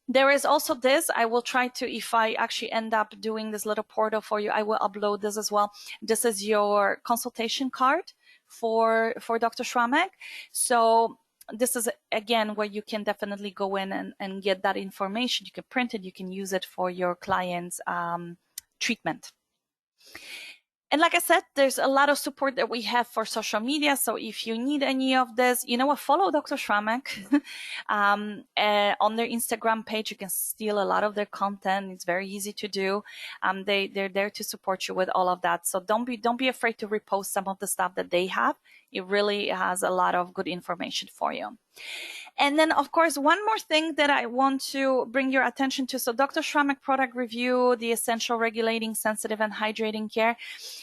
There is also this. I will try to, if I actually end up doing this little portal for you, I will upload this as well. This is your consultation card for Dr. Schrammek. So this is, again, where you can definitely go in and get that information. You can print it. You can use it for your client's treatment. And like I said, there's a lot of support that we have for social media. So if you need any of this, you know what, follow Dr. Schrammek on their Instagram page. You can steal a lot of their content. It's very easy to do. They're there to support you with all of that. So don't be afraid to repost some of the stuff that they have. It really has a lot of good information for you. And then, of course, one more thing that I want to bring your attention to. So Dr. Schrammek product review, the essential regulating, sensitive, and hydrating care.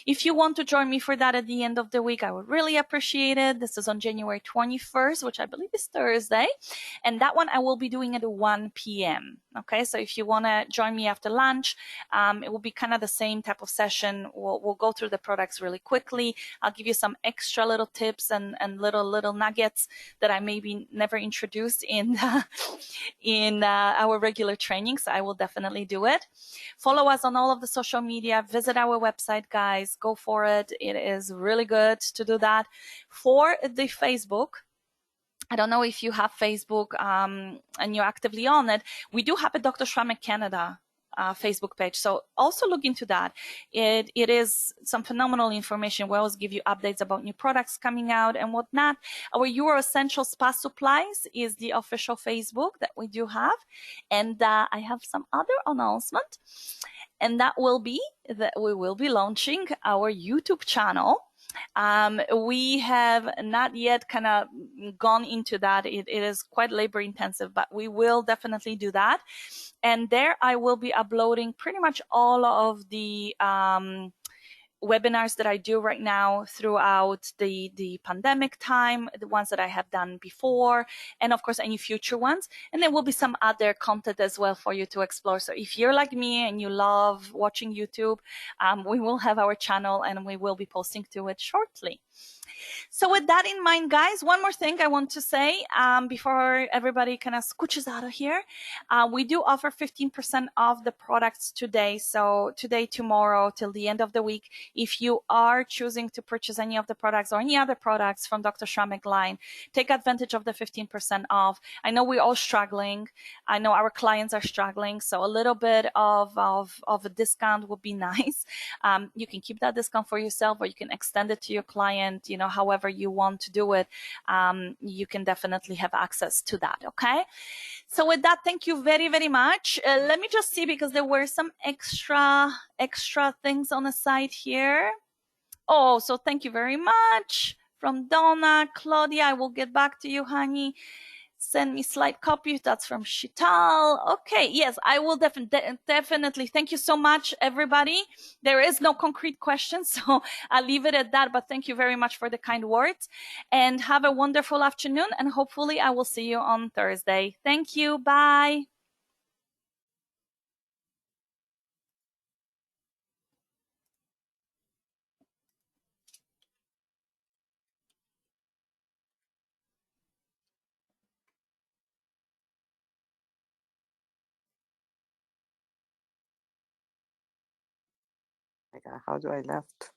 If you want to join me for that at the end of the week, I would really appreciate it. This is on January 21st, which I believe is Thursday. And that one I will be doing at 1 p.m. Okay, so if you want to join me after lunch, it will be kind of the same type of session. We'll go through the products really quickly. I'll give you some extra little tips and little nuggets that I maybe never introduced in our regular training. So I will definitely do it. Follow us on all of the social media. Visit our website, guys. Go for it. It is really good to do that. For the Facebook, I don't know if you have Facebook and you're actively on it. We do have a Dr. Schrammek Canada Facebook page. So also look into that. It is some phenomenal information. We always give you updates about new products coming out and whatnot. Our Euro Essential Spa Supplies is the official Facebook that we do have. And I have some other announcement. And that will be that we will be launching our YouTube channel. We have not yet kind of gone into that. It is quite labor intensive, but we will definitely do that. And there I will be uploading pretty much all of the webinars that I do right now throughout the pandemic time, the ones that I have done before, and of course any future ones. And there will be some other content as well for you to explore. So if you're like me and you love watching YouTube, we will have our channel and we will be posting to it shortly. So with that in mind, guys, one more thing I want to say before everybody kind of scooches out of here. We do offer 15% off the products today. So today, tomorrow, till the end of the week, if you are choosing to purchase any of the products or any other products from Dr. Schrammek line, take advantage of the 15% off. I know we're all struggling. I know our clients are struggling. So a little bit of a discount would be nice. You can keep that discount for yourself or you can extend it to your client, however you want to do it. You can definitely have access to that. Okay. So with that, thank you very, very much. Let me just see, because there were some extra things on the side here. Oh, so thank you very much from Donna. Claudia, I will get back to you, honey. Send me slide copy. That's from Shital. Okay, yes, I will definitely. Thank you so much, everybody. There is no concrete question, so I'll leave it at that. But thank you very much for the kind words. And have a wonderful afternoon. And hopefully I will see you on Thursday. Thank you. Bye. How do I left?